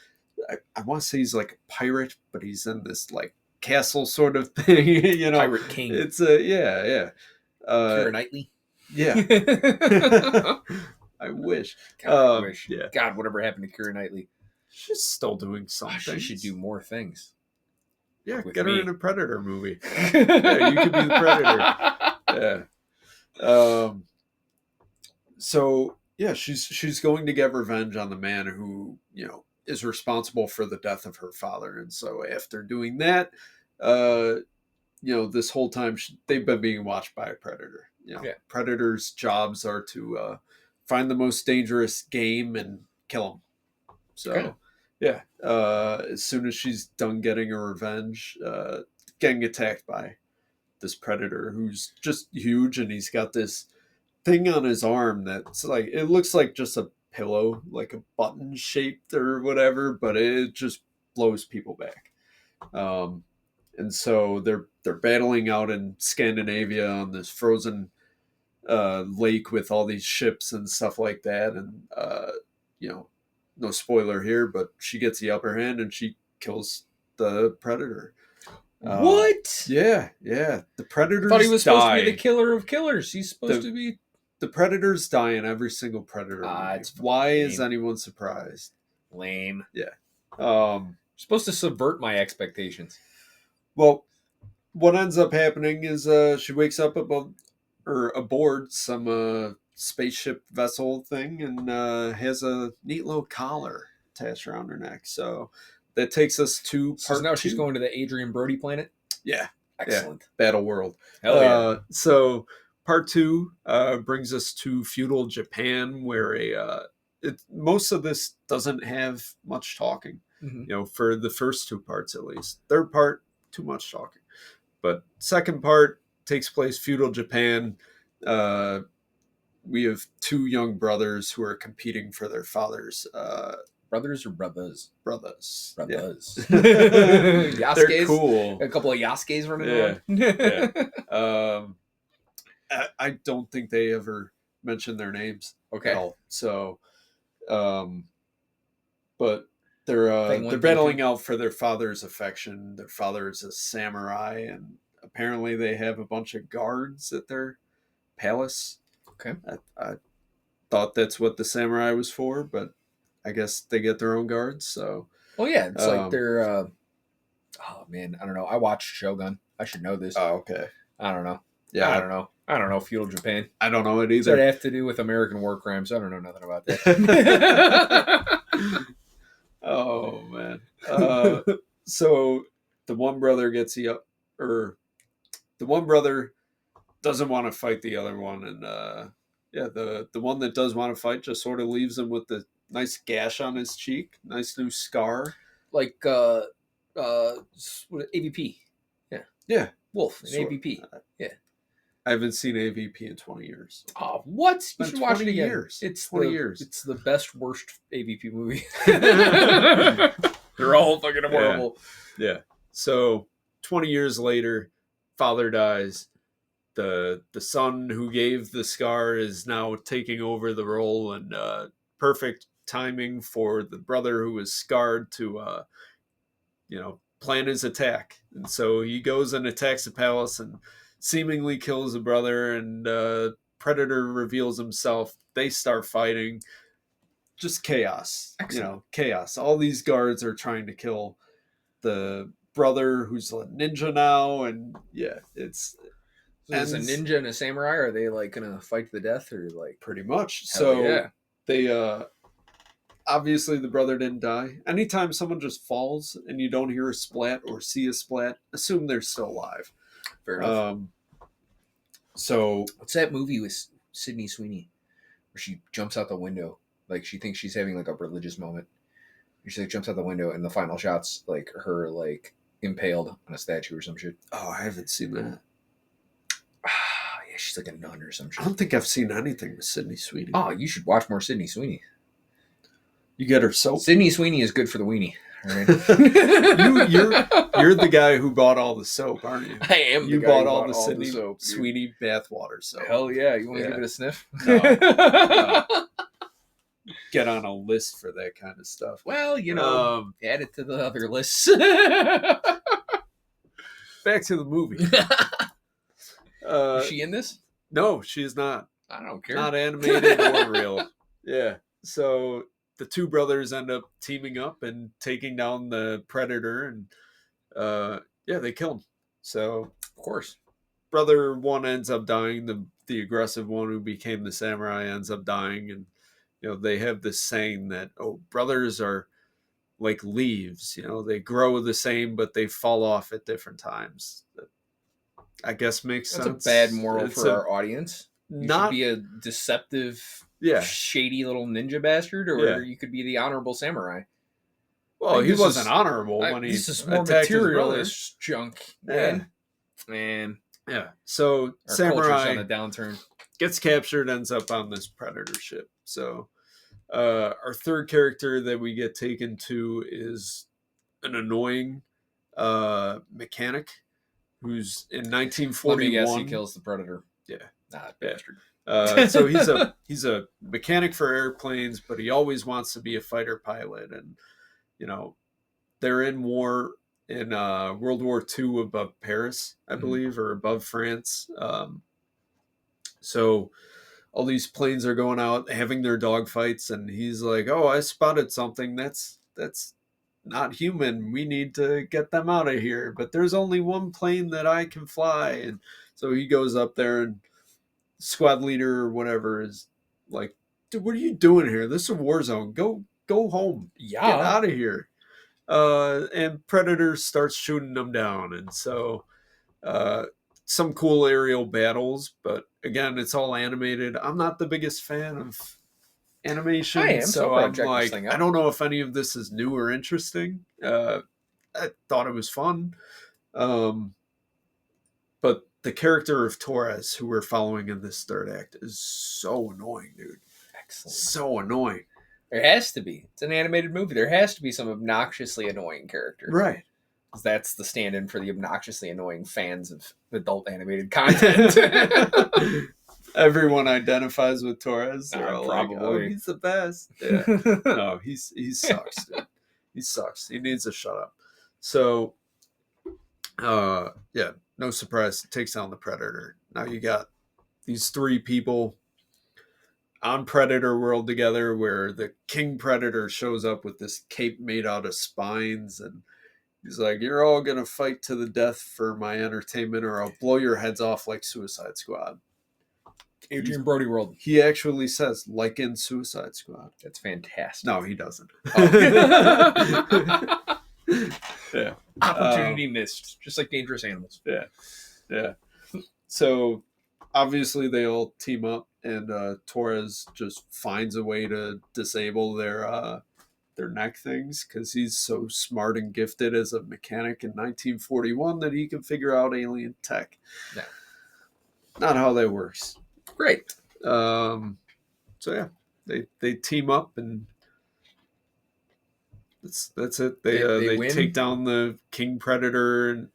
I want to say he's like a pirate, but he's in this like castle sort of thing, Pirate King. It's Keira Knightley. Yeah. I wish. God, I wish. Yeah. God, whatever happened to Keira Knightley? She's still doing something. She should do more things. Yeah, with get me. her in a Predator movie. Yeah, you could be the Predator. Yeah. So yeah, she's going to get revenge on the man who, is responsible for the death of her father. And so after doing that, this whole time they've been being watched by a predator. Predators' jobs are to find the most dangerous game and kill them. So as soon as she's done getting her revenge, getting attacked by this predator who's just huge, and he's got this thing on his arm that's like, it looks like just a pillow, like a button shaped or whatever, but it just blows people back. And so they're battling out in Scandinavia on this frozen lake with all these ships and stuff like that. And no spoiler here, but she gets the upper hand and she kills the predator. What? Yeah. The predators. I thought he was die. supposed to be the killer of killers. He's supposed to be. The predators die in every single Predator movie. Why is anyone surprised? Lame. Yeah. Supposed to subvert my expectations. Well, what ends up happening is she wakes up aboard some spaceship vessel thing and has a neat little collar attached around her neck. So that takes us to part now 2. She's going to the Adrian Brody planet? Yeah. Excellent. Yeah. Battle World. Hell yeah. So part 2 brings us to feudal Japan, where most of this doesn't have much talking. Mm-hmm. For the first 2 parts at least. Third part, too much talking. But second part takes place feudal Japan. We have 2 young brothers who are competing for their fathers. Brothers or brothers? Brothers. Brothers. Yeah. They're cool. A couple of Yasuke's running around. I don't think they ever mention their names. Okay. At all. So, but they're battling out for their father's affection. Their father is a samurai, and apparently they have a bunch of guards at their palace. Okay. I thought that's what the samurai was for, but I guess they get their own guards. So. Oh yeah, it's like they're. Oh man, I don't know. I watched Shogun. I should know this. Oh okay. I don't know. Yeah, I don't know. I don't know feudal Japan. I don't know it either. So it have to do with American war crimes. I don't know nothing about that. Oh man. So the one brother gets the one brother doesn't want to fight the other one, and the one that does want to fight just sort of leaves him with the nice gash on his cheek, nice new scar, like AVP. Yeah, Wolf in AVP. Yeah. I haven't seen AVP in 20 years. Oh, what? You should watch it again. Years. It's 20 years. It's the best, worst AVP movie. They're all fucking horrible. Yeah. So 20 years later, father dies. The son who gave the scar is now taking over the role, and perfect timing for the brother who was scarred to plan his attack. And so he goes and attacks the palace and seemingly kills the brother, and Predator reveals himself. They start fighting. Just chaos. Excellent. Chaos. All these guards are trying to kill the brother who's a ninja now, and it's a ninja and a samurai. Are they like gonna fight to the death, or like pretty much? So they obviously the brother didn't die. Anytime someone just falls and you don't hear a splat or see a splat, assume they're still alive. Fair enough. So what's that movie with Sydney Sweeney where she jumps out the window? Like she thinks she's having like a religious moment. She like jumps out the window, and the final shot's like her like impaled on a statue or some shit. Oh, I haven't seen that. Yeah, she's like a nun or some shit. I don't think I've seen anything with Sydney Sweeney. Oh, you should watch more Sydney Sweeney. You get her soap. Sydney Sweeney is good for the weenie. All right. you're the guy who bought all the soap, aren't you? I am. You bought all the Sydney Sweeney bathwater soap. Hell yeah! You want to give it a sniff? No. Get on a list for that kind of stuff. Well, add it to the other lists. Back to the movie. Is she in this? No, she's not. I don't care. Not animated or real. Yeah. So the 2 brothers end up teaming up and taking down the Predator, and they kill him. So of course, brother 1 ends up dying. The aggressive one who became the samurai ends up dying, and they have this saying that brothers are like leaves. They grow the same, but they fall off at different times. That, I guess makes sense. That's a bad moral for our audience. You should be a deceptive, shady little ninja bastard, or you could be the honorable samurai. Well, he wasn't honorable when he this is more materialist junk. Man. Yeah. So our samurai on the downturn gets captured, ends up on this Predator ship. So our third character that we get taken to is an annoying mechanic who's in Let me 1941. guess, he kills the Predator. Yeah. Bastard. So he's a mechanic for airplanes, but he always wants to be a fighter pilot. And they're in war in World War II above Paris, I believe, or above France. So all these planes are going out having their dogfights, and he's like, "Oh, I spotted something that's not human. We need to get them out of here. But there's only one plane that I can fly." And so he goes up there, and squad leader or whatever is like, "Dude, what are you doing here? This is a war zone. Go home. Yeah. Get out of here." And Predator starts shooting them down, and so some cool aerial battles. But again, it's all animated. I'm not the biggest fan of animation, I am, so I'm check this like, thing out. I don't know if any of this is new or interesting. I thought it was fun. But the character of Torres, who we're following in this third act, is so annoying, dude. Excellent. So annoying. There has to be. It's an animated movie. There has to be some obnoxiously annoying character. Right. Because that's the stand-in for the obnoxiously annoying fans of adult animated content. Everyone identifies with Torres. They're all probably. like, "Oh, he's the best." Yeah. No, he sucks, dude. He sucks. He needs to shut up. So, yeah, no surprise. It takes down the Predator. Now you got these three people on Predator World together, where the King Predator shows up with this cape made out of spines, and he's like, "You're all gonna fight to the death for my entertainment, or I'll blow your heads off like Suicide Squad." Adrian Brody World. He actually says, like in Suicide Squad. That's fantastic. No, he doesn't. Oh. Yeah. Opportunity missed. Just like Dangerous Animals. Yeah. So obviously they all team up, and Torres just finds a way to disable their neck things, because he's so smart and gifted as a mechanic in 1941 that he can figure out alien tech. Yeah. Not how that works. Great. So yeah, they team up, and that's it. They win. take down the King Predator,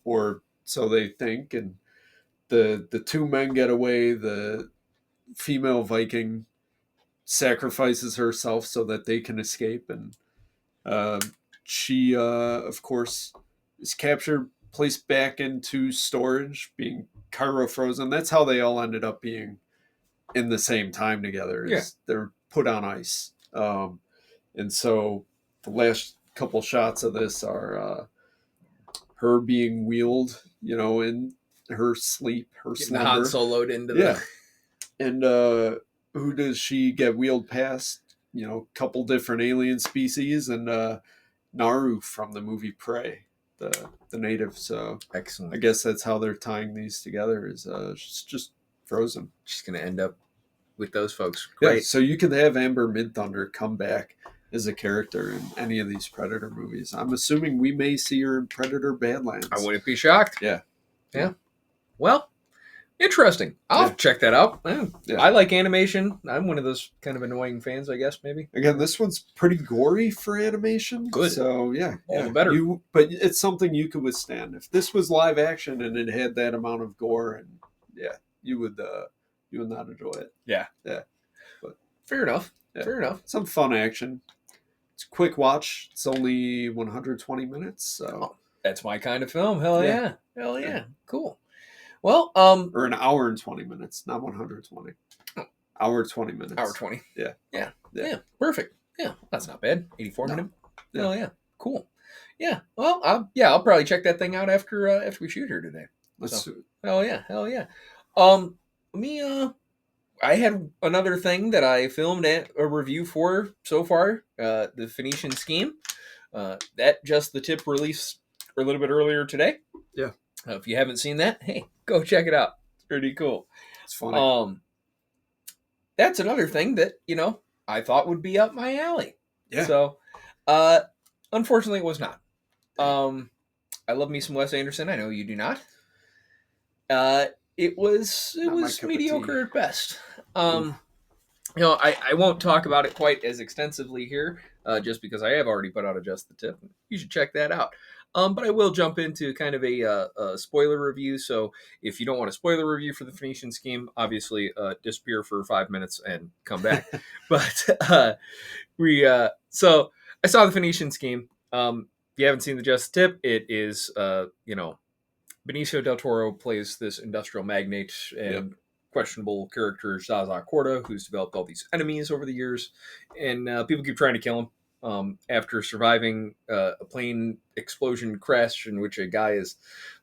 or so they think, and the two men get away. The female Viking sacrifices herself so that they can escape, and she of course is captured, placed back into storage, being cryo frozen. That's how they all ended up being in the same time together. They're put on ice. And so the last couple shots of this are her being wheeled, in her sleep, her Getting slumber. Han Solo'd into the... And who does she get wheeled past? A couple different alien species, and Naru from the movie Prey, the native. So Excellent. I guess that's how they're tying these together, is just frozen. She's going to end up with those folks. Great. Yeah, so you could have Amber Midthunder come back as a character in any of these Predator movies. I'm assuming we may see her in Predator Badlands. I wouldn't be shocked. Yeah. Well, interesting. I'll check that out. Yeah. I like animation. I'm one of those kind of annoying fans, I guess, maybe. Again, this one's pretty gory for animation. Good. So, yeah. All the better. But it's something you could withstand. If this was live action and it had that amount of gore, and you would not enjoy it. Yeah. Yeah. But Fair enough. Yeah. Fair enough. Some fun action. It's a quick watch. It's only 120 minutes. So That's my kind of film. Hell Yeah. yeah. Hell yeah. Cool. Well, or an hour and 20 minutes, not 120. Hour 20 minutes. hour 20. Yeah. Yeah. Perfect. Yeah. That's not bad. 84 No. minutes. Yeah. Hell yeah. Cool. Yeah. Well, I'll probably check that thing out after we shoot her today. Let's Hell yeah. I had another thing that I filmed a review for so far, the Phoenician Scheme. That just the tip released a little bit earlier today. Yeah. If you haven't seen that, hey, go check it out. It's pretty cool. It's funny. That's another thing that, I thought would be up my alley. Yeah. So, unfortunately it was not. I love me some Wes Anderson. I know you do not. It was mediocre at best. I won't talk about it quite as extensively here. just because I have already put out Adjust the Tip. You should check that out. But I will jump into kind of a spoiler review. So if you don't want a spoiler review for the Phoenician Scheme, obviously disappear for 5 minutes and come back. But so I saw the Phoenician Scheme. If you haven't seen the Just Tip, it is Benicio del Toro plays this industrial magnate and questionable character Zaza Corda, who's developed all these enemies over the years, and people keep trying to kill him. After surviving a plane explosion crash in which a guy is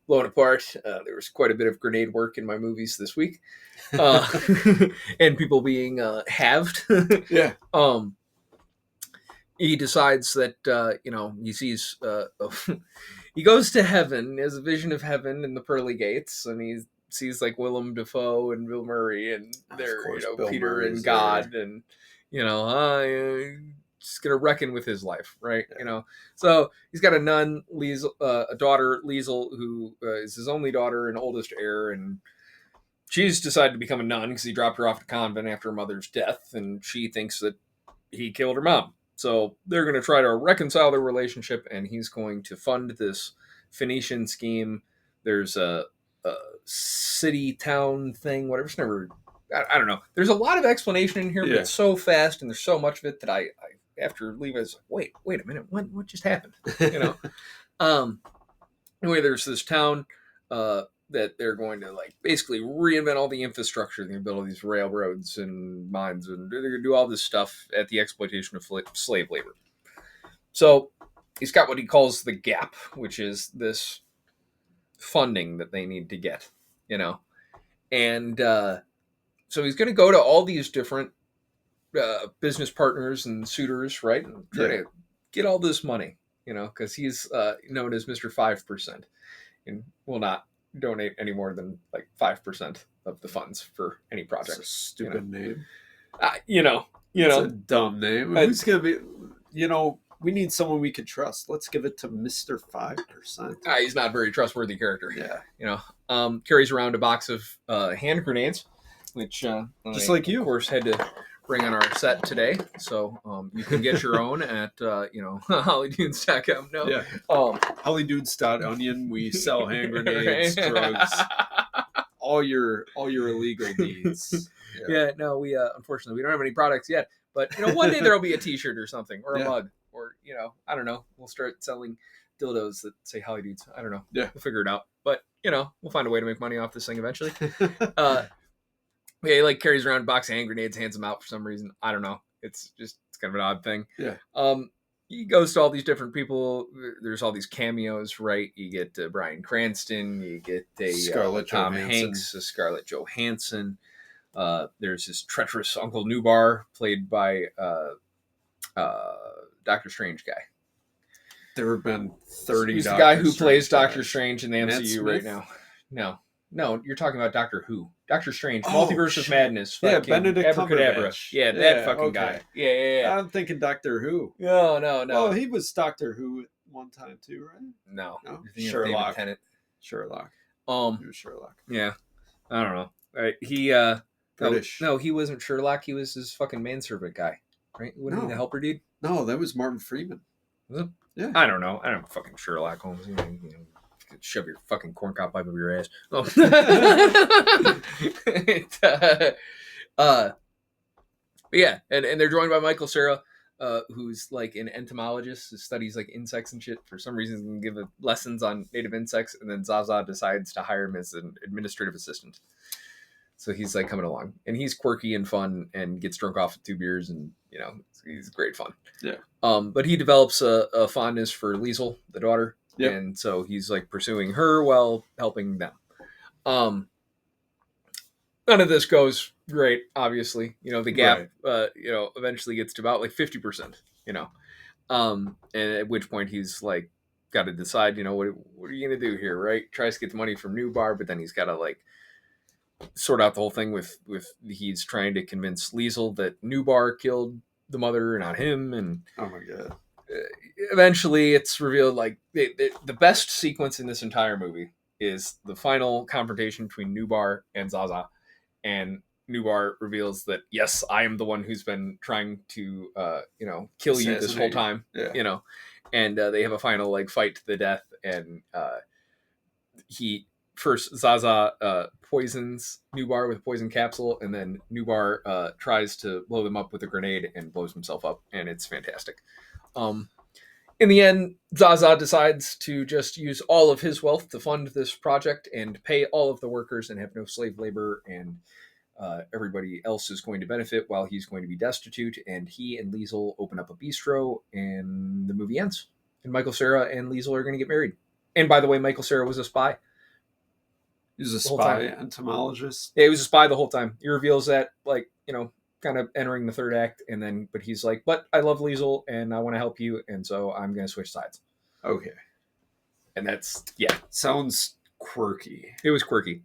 blown apart, there was quite a bit of grenade work in my movies this week, and people being halved. Yeah. He decides that he sees he goes to heaven, has a vision of heaven and the pearly gates, and he sees like Willem Dafoe and Bill Murray and they're Peter Murray's and God there. And just gonna reckon with his life, right? Yeah. So he's got a nun, a daughter, Liesel, who is his only daughter and oldest heir, and she's decided to become a nun because he dropped her off at a convent after her mother's death, and she thinks that he killed her mom. So they're going to try to reconcile their relationship, and he's going to fund this Phoenician scheme. There's a city town thing, whatever. I don't know. There's a lot of explanation in here, but it's so fast and there's so much of it that I after leaving, I was like, wait a minute, what just happened? Anyway, there's this town that they're going to like basically reinvent all the infrastructure. They're going to build all these railroads and mines, and they're going to do all this stuff at the exploitation of slave labor. So he's got what he calls the gap, which is this funding that they need to get, and so he's going to go to all these different business partners and suitors, right, and try to get all this money, because he's known as Mr. 5% and will not donate any more than like 5% of the funds for any project. That's a stupid name. It's a dumb name. Who's gonna be? We need someone we can trust. Let's give it to Mr. 5%. He's not a very trustworthy character. Yeah. Carries around a box of hand grenades, which just like you, of course, had to bring on our set today. So you can get your own at hollydunes.com. No. Yeah. Hollydunes.onion. We sell hand grenades, drugs, all your illegal needs. Yeah. No, we unfortunately we don't have any products yet. But one day there'll be a T-shirt or something, or a mug, or I don't know. We'll start selling dildos that say Holly Dudes. I don't know. Yeah. We'll figure it out. But we'll find a way to make money off this thing eventually. He carries around a box of hand grenades, hands them out for some reason. I don't know. It's kind of an odd thing. Yeah. He goes to all these different people. There's all these cameos, right? You get Bryan Cranston. You get Tom Hanks, Scarlett Johansson. There's this treacherous Uncle Newbar, played by Doctor Strange guy. There have been 30. He's the guy who plays Doctor Strange in the MCU right now. No, you're talking about Doctor Who. Doctor Strange, Multiverse of Madness. Yeah, Benedict Cumberbatch. Yeah, that fucking guy. Yeah. I'm thinking Doctor Who. No. Well, he was Doctor Who at one time too, right? No. Sherlock. Sherlock. He was Sherlock. Yeah. I don't know. Right. He British. No, he wasn't Sherlock. He was his fucking manservant guy. Right? Wouldn't he the helper dude? No, that was Martin Freeman. Was it? Yeah. I don't know. I don't know fucking Sherlock Holmes. Shove your fucking corncob pipe up your ass. Oh. But yeah, and they're joined by Michael Cera, who's like an entomologist who studies like insects and shit. For some reason, he can give lessons on native insects, and then Zaza decides to hire him as an administrative assistant. So he's like coming along, and he's quirky and fun, and gets drunk off with 2 beers, and he's great fun. Yeah. But he develops a fondness for Liesel, the daughter. Yep. And so he's like pursuing her while helping them. None of this goes great, obviously. The gap, right. Eventually gets to about like 50%, and at which point he's like got to decide, what are you going to do here, right? Tries to get the money from Newbar, but then he's got to like sort out the whole thing with he's trying to convince Liesel that Newbar killed the mother, not him. And oh my God. Eventually it's revealed like the best sequence in this entire movie is the final confrontation between Newbar and Zaza, and Nubar reveals that, yes, I am the one who's been trying to, kill you this whole time, and they have a final like fight to the death, and Zaza poisons Nubar with a poison capsule, and then Nubar tries to blow them up with a grenade and blows himself up, and it's fantastic. In the end, Zaza decides to just use all of his wealth to fund this project and pay all of the workers and have no slave labor, and everybody else is going to benefit while he's going to be destitute. And he and Liesel open up a bistro, and the movie ends. And Michael Cera and Liesel are going to get married. And by the way, Michael Cera was a spy. He was a spy entomologist. Yeah, he was a spy the whole time. He reveals that, kind of entering the third act, but he's like, but I love Liesel and I want to help you, and so I'm going to switch sides. Okay. And that's, sounds quirky. It was quirky.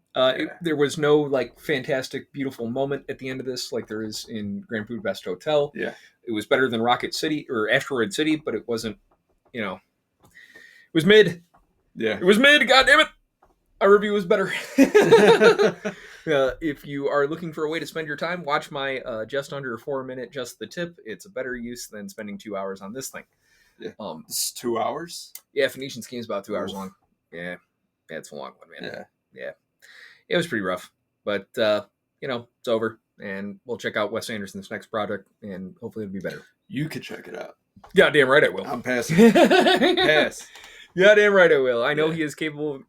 There was no, fantastic, beautiful moment at the end of this, like there is in Grand Budapest Hotel. Yeah. It was better than Rocket City, or Asteroid City, but it wasn't, it was mid. Yeah. It was mid, goddammit! Our review was better. If you are looking for a way to spend your time, watch my just under 4 minute Just the Tip. It's a better use than spending 2 hours on this thing. Yeah. It's 2 hours? Yeah, Phoenician Scheme is about 2 hours long. Yeah, it's a long one, man. Yeah. It was pretty rough. But, it's over. And we'll check out Wes Anderson's next project, and hopefully it'll be better. You can check it out. Goddamn right I will. I'm passing. Pass. Goddamn right I will. I know he is capable of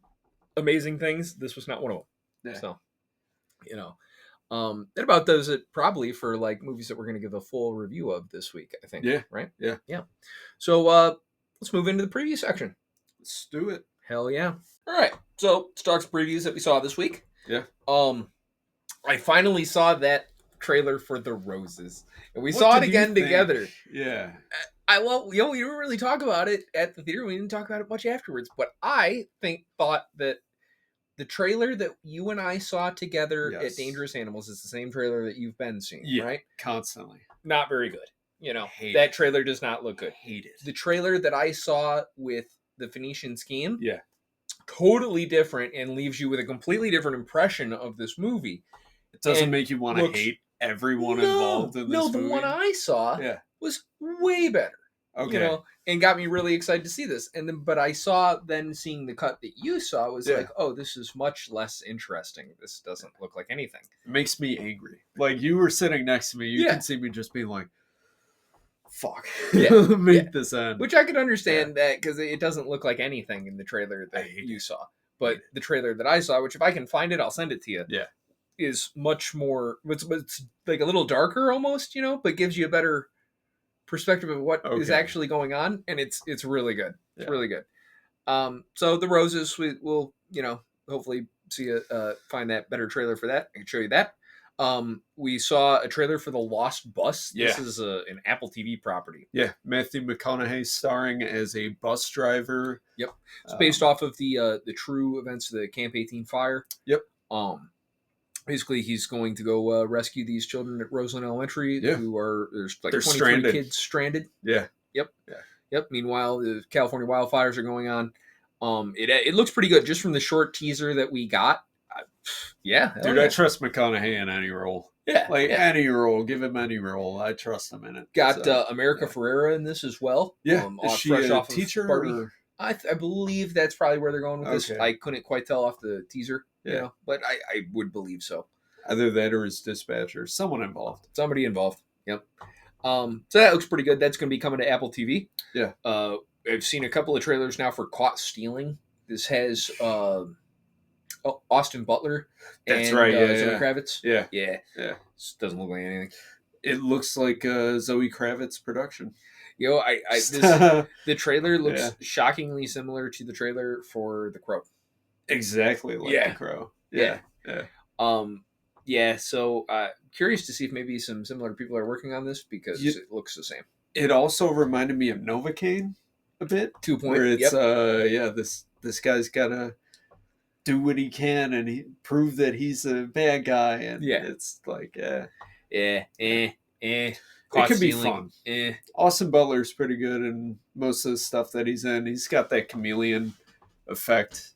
amazing things. This was not one of them. Yeah. So, that about does it probably for movies that we're going to give a full review of this week, I think. Yeah. Right? Yeah. So, let's move into the preview section. Let's do it. Hell yeah. All right. So, stocks previews that we saw this week. Yeah. I finally saw that trailer for The Roses, and we saw it again together. Yeah. We didn't really talk about it at the theater. We didn't talk about it much afterwards, but I thought that the trailer that you and I saw together at Dangerous Animals is the same trailer that you've been seeing, right? Constantly. Not very good. That trailer does not look good. Hate it. The trailer that I saw with the Phoenician Scheme, totally different, and leaves you with a completely different impression of this movie. It doesn't make you want to hate everyone involved in this movie. No, the one I saw was way better. Okay. And got me really excited to see this. But I saw seeing the cut that you saw was like, oh, this is much less interesting. This doesn't look like anything. It makes me angry. Like, you were sitting next to me. You can see me just being like, fuck. Make this end. Which I could understand that, because it doesn't look like anything in the trailer that you saw. But the trailer that I saw, which if I can find it, I'll send it to you. Yeah. Is much more, it's like a little darker almost, but gives you a better perspective of what is actually going on, and it's really good. It's really good. So The Roses, we'll hopefully see find that better trailer for that. I can show you that. We saw a trailer for The Lost Bus. This is an Apple TV property. Yeah, Matthew McConaughey starring as a bus driver. Yep, it's based off of the true events of the Camp 18 fire. Yep. Basically, he's going to go rescue these children at Roseland Elementary who are there's 23 stranded. kids stranded. Yeah. Yep. Meanwhile, the California wildfires are going on. It looks pretty good just from the short teaser that we got. Dude, I trust McConaughey in any role. Yeah, any role, give him any role. I trust him in it. Got America Ferrera in this as well. Yeah, is she fresh a off teacher? Or... I believe that's probably where they're going with this. I couldn't quite tell off the teaser. But I would believe so. Either that or his dispatcher. Someone involved. Somebody involved. Yep. So that looks pretty good. That's going to be coming to Apple TV. Yeah. I've seen a couple of trailers now for Caught Stealing. This has Austin Butler. That's and, right. Zoe Kravitz. Yeah. This doesn't look like anything. It looks like Zoe Kravitz production. The trailer looks shockingly similar to the trailer for The Crow. Exactly like The Crow. So curious to see if maybe some similar people are working on this, because it looks the same. It also reminded me of Novocaine a bit. 2 point. Where it's this guy's gotta do what he can and he prove that he's a bad guy, and it's like it could be fun. Austin Butler's pretty good in most of the stuff that he's in. He's got that chameleon effect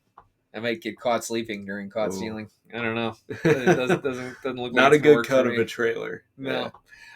I might get caught sleeping during caught stealing. I don't know. It doesn't look like Not a it's gonna good work cut for of me. a trailer. No. Yeah.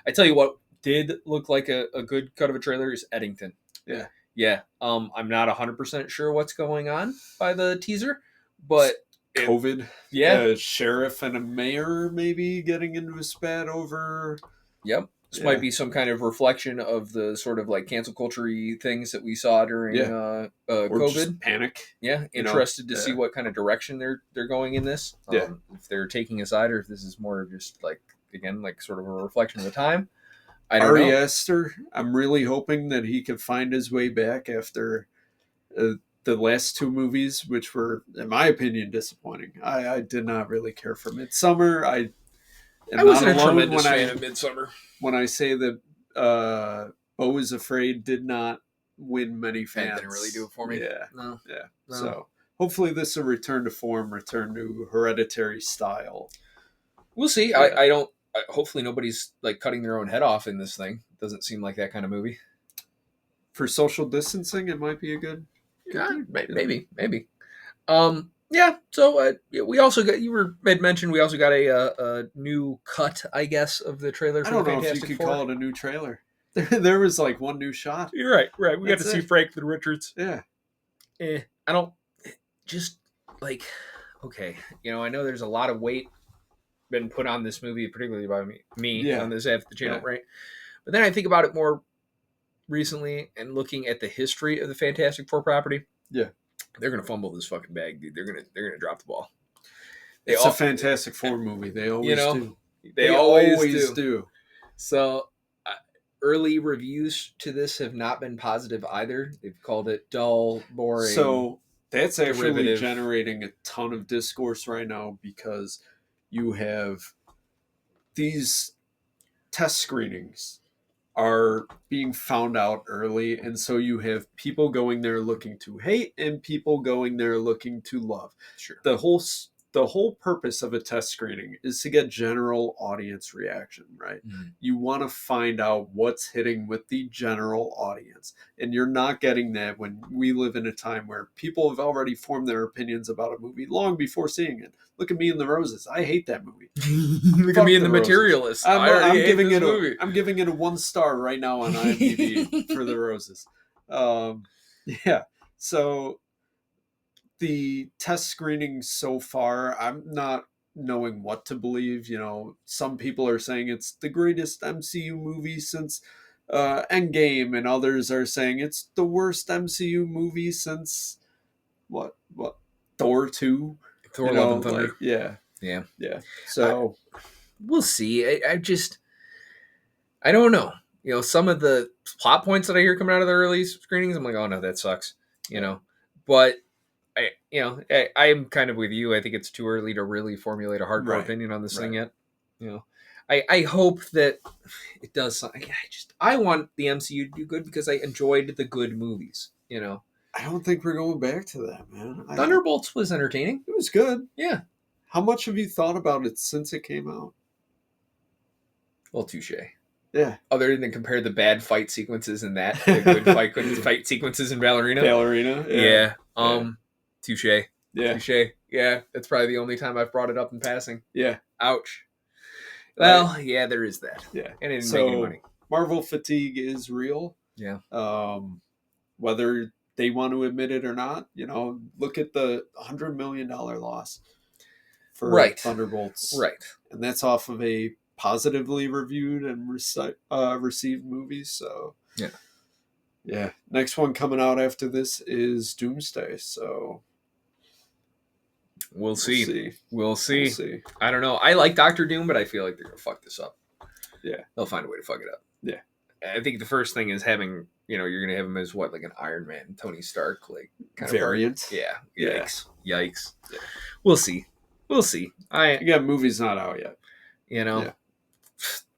I tell you what did look like a good cut of a trailer is Eddington. Yeah. Yeah. I'm not 100% sure what's going on by the teaser, but COVID. Yeah. A sheriff and a mayor maybe getting into a spat over. Yep. This might be some kind of reflection of the sort of like cancel culture-y things that we saw during or COVID. just panic. Yeah. Interested to see what kind of direction they're going in this. If they're taking a side or if this is more just like, again, like sort of a reflection of the time. I don't know. Aster, I'm really hoping that he can find his way back after the last two movies, which were, in my opinion, disappointing. I did not really care for Midsummer. I wasn't a tremendous fan of Midsummer. When I say that Beau is Afraid did not win many fans. That didn't really do it for me. Yeah. No. Yeah. No. So hopefully this is a return to form, return to Hereditary style. We'll see. Yeah. I don't... Hopefully nobody's like cutting their own head off in this thing. It doesn't seem like that kind of movie. For social distancing, it might be a good... Maybe. Yeah. So we also got, had mentioned we also got a new cut, I guess, of the trailer. I don't know if you could call it a new trailer. There was like one new shot. You're right. We got to see Franklin Richards. Yeah. I don't just like, okay, I know there's a lot of weight been put on this movie, particularly by me on this half of the channel, right? But then I think about it more recently and looking at the history of the Fantastic Four property. Yeah. They're gonna fumble this fucking bag, dude. They're gonna drop the ball. It's a Fantastic Four movie. They always do. They always do. So early reviews to this have not been positive either. They've called it dull, boring. So that's actually generating a ton of discourse right now because you have these test screenings are being found out early, and so you have people going there looking to hate and people going there looking to love. Sure. The whole purpose of a test screening is to get general audience reaction, right? Mm-hmm. You want to find out what's hitting with the general audience, and you're not getting that when we live in a time where people have already formed their opinions about a movie long before seeing it. Look at Me and the Roses. I hate that movie. Look at Me and the Materialist. I'm giving it a 1 star right now on IMDb for The Roses. Yeah. So the test screenings so far, I'm not knowing what to believe. Some people are saying it's the greatest MCU movie since Endgame, and others are saying it's the worst MCU movie since what Thor 2. Thor Love and Thunder. Yeah. So we'll see. I don't know. Some of the plot points that I hear coming out of the early screenings, I'm like, oh no, that sucks. But I am kind of with you. I think it's too early to really formulate a hardcore opinion on this thing yet. I hope that it does something. I want the MCU to do good because I enjoyed the good movies. I don't think we're going back to that, man. Thunderbolts was entertaining. It was good. Yeah. How much have you thought about it since it came out? Well, touche. Yeah. Other than compare the bad fight sequences in that, the good fight sequences in Ballerina. Yeah. Touche. Yeah. Touche. Yeah. That's probably the only time I've brought it up in passing. Yeah. Ouch. Well, yeah, there is that. Yeah. And it didn't make any money. Marvel fatigue is real. Yeah. Whether they want to admit it or not, look at the $100 million loss for Thunderbolts. Right. And that's off of a positively reviewed and received movie. So, yeah. Next one coming out after this is Doomsday. So, we'll see. We'll see. I don't know. I like Doctor Doom, but I feel like they're going to fuck this up. Yeah. They'll find a way to fuck it up. Yeah. I think the first thing is having, you're going to have him as like an Iron Man, Tony Stark, like kind variant. Yeah. Yikes. Yeah. We'll see. You got movies not out yet.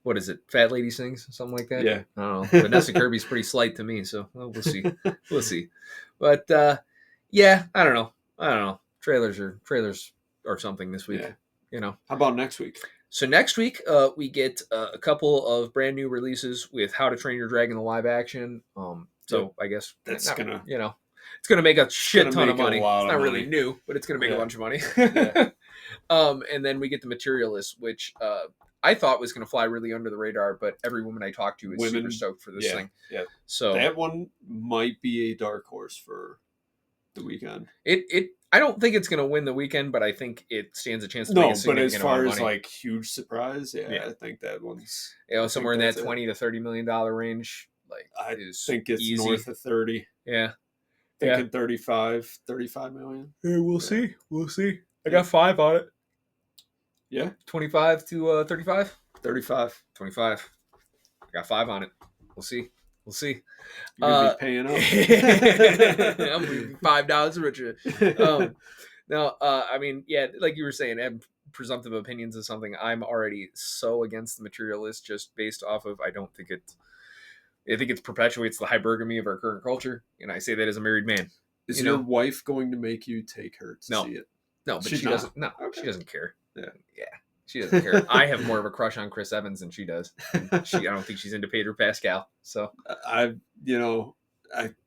What is it? Fat Lady Sings? Something like that? Yeah. I don't know. Vanessa Kirby's pretty slight to me, so we'll see. We'll see. But I don't know. Trailers are something this week. Yeah. How about next week? So next week, we get a couple of brand new releases with How to Train Your Dragon the live action. I guess it's It's going to make a shit ton of money. It's not really new, but it's going to make a bunch of money. And then we get The Materialist, which I thought was going to fly really under the radar, but every woman I talk to is super stoked for this thing. Yeah. So that one might be a dark horse for the weekend. I don't think it's going to win the weekend, but I think it stands a chance to make a significant but as far amount of as money. like huge surprise, I think that one's somewhere in that $20 to $30 million range. Like I think it's easy. North of 30. Yeah. Thinking 35 million. Yeah, we'll see. We'll see. I got 5 on it. Yeah. 25 to 35? 35. 25. I got 5 on it. We'll see. You're going to be paying up. I'm going to be $5 richer. No, I mean, yeah, like you were saying, having presumptive opinions is something I'm already so against The Materialist just based off of, I think it perpetuates the hypergamy of our current culture. And I say that as a married man. Is your wife going to make you take her to see it? No, but she doesn't. No, okay. She doesn't care. Yeah, she doesn't care. I have more of a crush on Chris Evans than she does. I don't think she's into Pedro Pascal. So I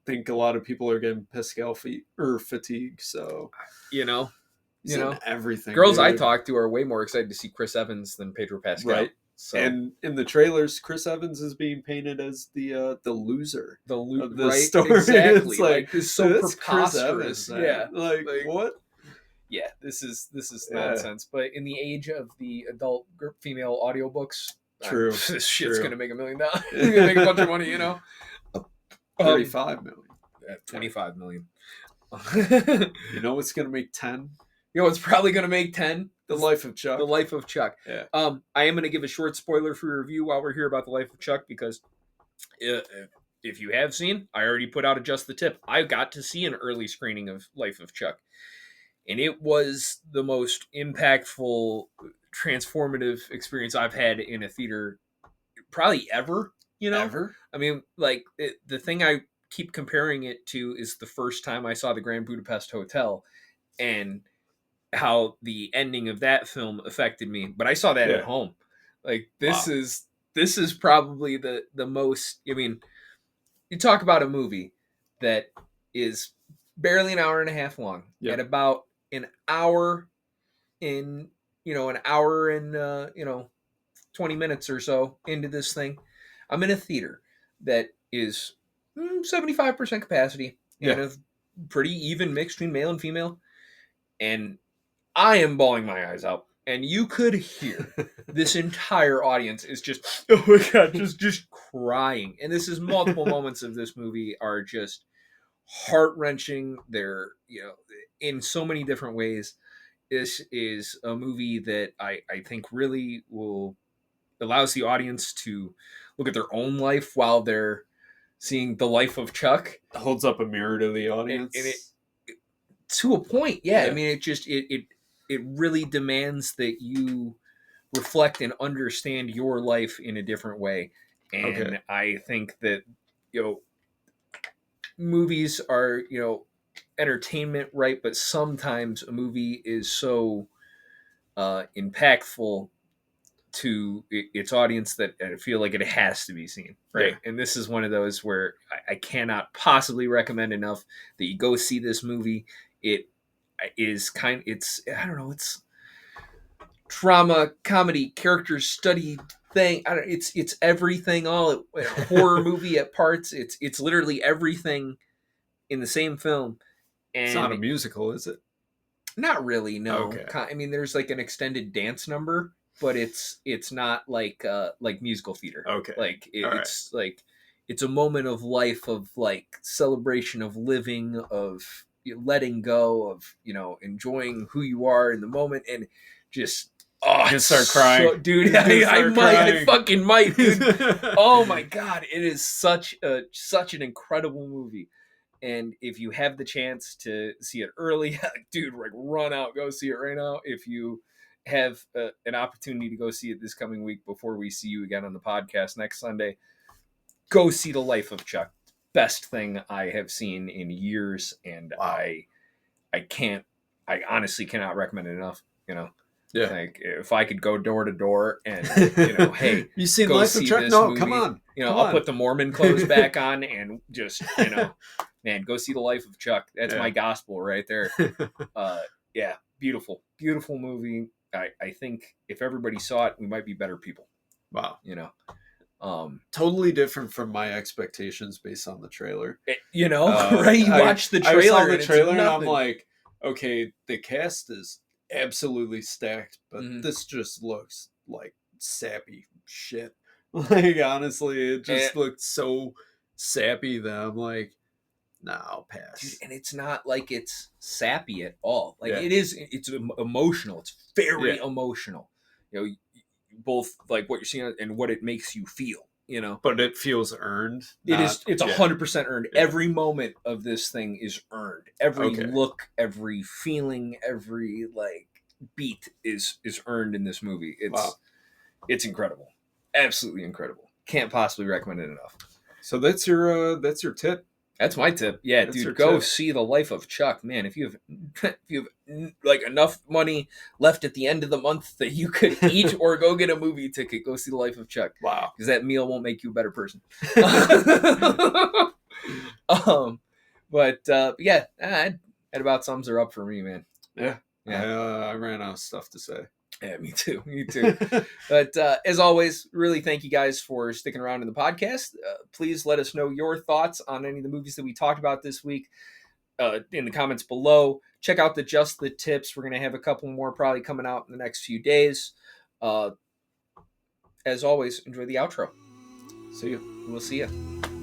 think a lot of people are getting Pascal fatigue. So he's in everything. Girls I talk to are way more excited to see Chris Evans than Pedro Pascal. Right. So. And in the trailers, Chris Evans is being painted as the loser of the story. Exactly. It's like it's so preposterous. Chris Evans, like what? Yeah, this is nonsense. But in the age of the adult female audiobooks, true, this shit's gonna make $1 million. It's gonna make a bunch of money, 35 million. 25 million. You know what's gonna make 10? It's probably gonna make 10. The Life of Chuck. The Life of Chuck. Yeah. I am gonna give a short spoiler for review while we're here about The Life of Chuck because if you have seen, I already put out a Just the Tip. I got to see an early screening of Life of Chuck. And it was the most impactful, transformative experience I've had in a theater probably ever, Ever? I mean, like, the thing I keep comparing it to is the first time I saw the Grand Budapest Hotel and how the ending of that film affected me. But I saw that at home. Like, this is probably the most, I mean, you talk about a movie that is barely an hour and a half long at about an hour and 20 minutes or so into this thing. I'm in a theater that is 75% capacity and a pretty even mix between male and female. And I am bawling my eyes out. And you could hear this entire audience is just, oh my God, just crying. And this is multiple moments of this movie are just heart-wrenching. They're, in so many different ways. This is a movie that I think really allows the audience to look at their own life while they're seeing The Life of Chuck. It holds up a mirror to the audience. And it to a point, I mean, it really demands that you reflect and understand your life in a different way. And I think that, movies are, entertainment, right? But sometimes a movie is so impactful to its audience that I feel like it has to be seen, right? And this is one of those where I cannot possibly recommend enough that you go see this movie. It is it's drama, comedy, character study thing. It's everything, all horror movie at parts. It's literally everything in the same film. And it's not a musical, is it? Not really, no. Okay. I mean, there's like an extended dance number, but it's not like musical theater. Okay. Like it's like it's a moment of life, of like celebration of living, of letting go, of enjoying who you are in the moment, and just start crying, dude. I fucking might, dude. Oh my God, it is such an incredible movie. And if you have the chance to see it early, dude, like run out, go see it right now. If you have an opportunity to go see it this coming week before we see you again on the podcast next Sunday, go see The Life of Chuck. Best thing I have seen in years, and wow. I honestly cannot recommend it enough. Like if I could go door to door and hey, you seen Life of Chuck? No, movie. Come on. I'll put the Mormon clothes back on and just man, go see The Life of Chuck. That's my gospel right there. Yeah, beautiful movie. I think if everybody saw it, we might be better people. Wow. You know, totally different from my expectations based on the trailer. right? You watch the trailer. I saw the trailer and I'm like, okay, the cast is absolutely stacked, but this just looks like sappy shit. Like, honestly, it just looked so sappy that I'm like, nah, I'll pass. Dude, and it's not like it's sappy at all. Like it's emotional. It's very emotional. Both like what you're seeing and what it makes you feel. But it feels earned. It's 100% earned. Yeah. Every moment of this thing is earned. Every look, every feeling, every beat is earned in this movie. It's incredible. Absolutely incredible. Can't possibly recommend it enough. So that's your tip. That's my tip. Yeah, that's dude, go see The Life of Chuck. Man, if you have enough money left at the end of the month that you could eat or go get a movie ticket, go see The Life of Chuck. Wow. Because that meal won't make you a better person. But yeah, that about sums her up for me, man. Yeah. I ran out of stuff to say. Yeah, me too. But as always, really thank you guys for sticking around in the podcast. Please let us know your thoughts on any of the movies that we talked about this week in the comments below. Check out the Just the Tips. We're going to have a couple more probably coming out in the next few days. As always, enjoy the outro. See you. We'll see you.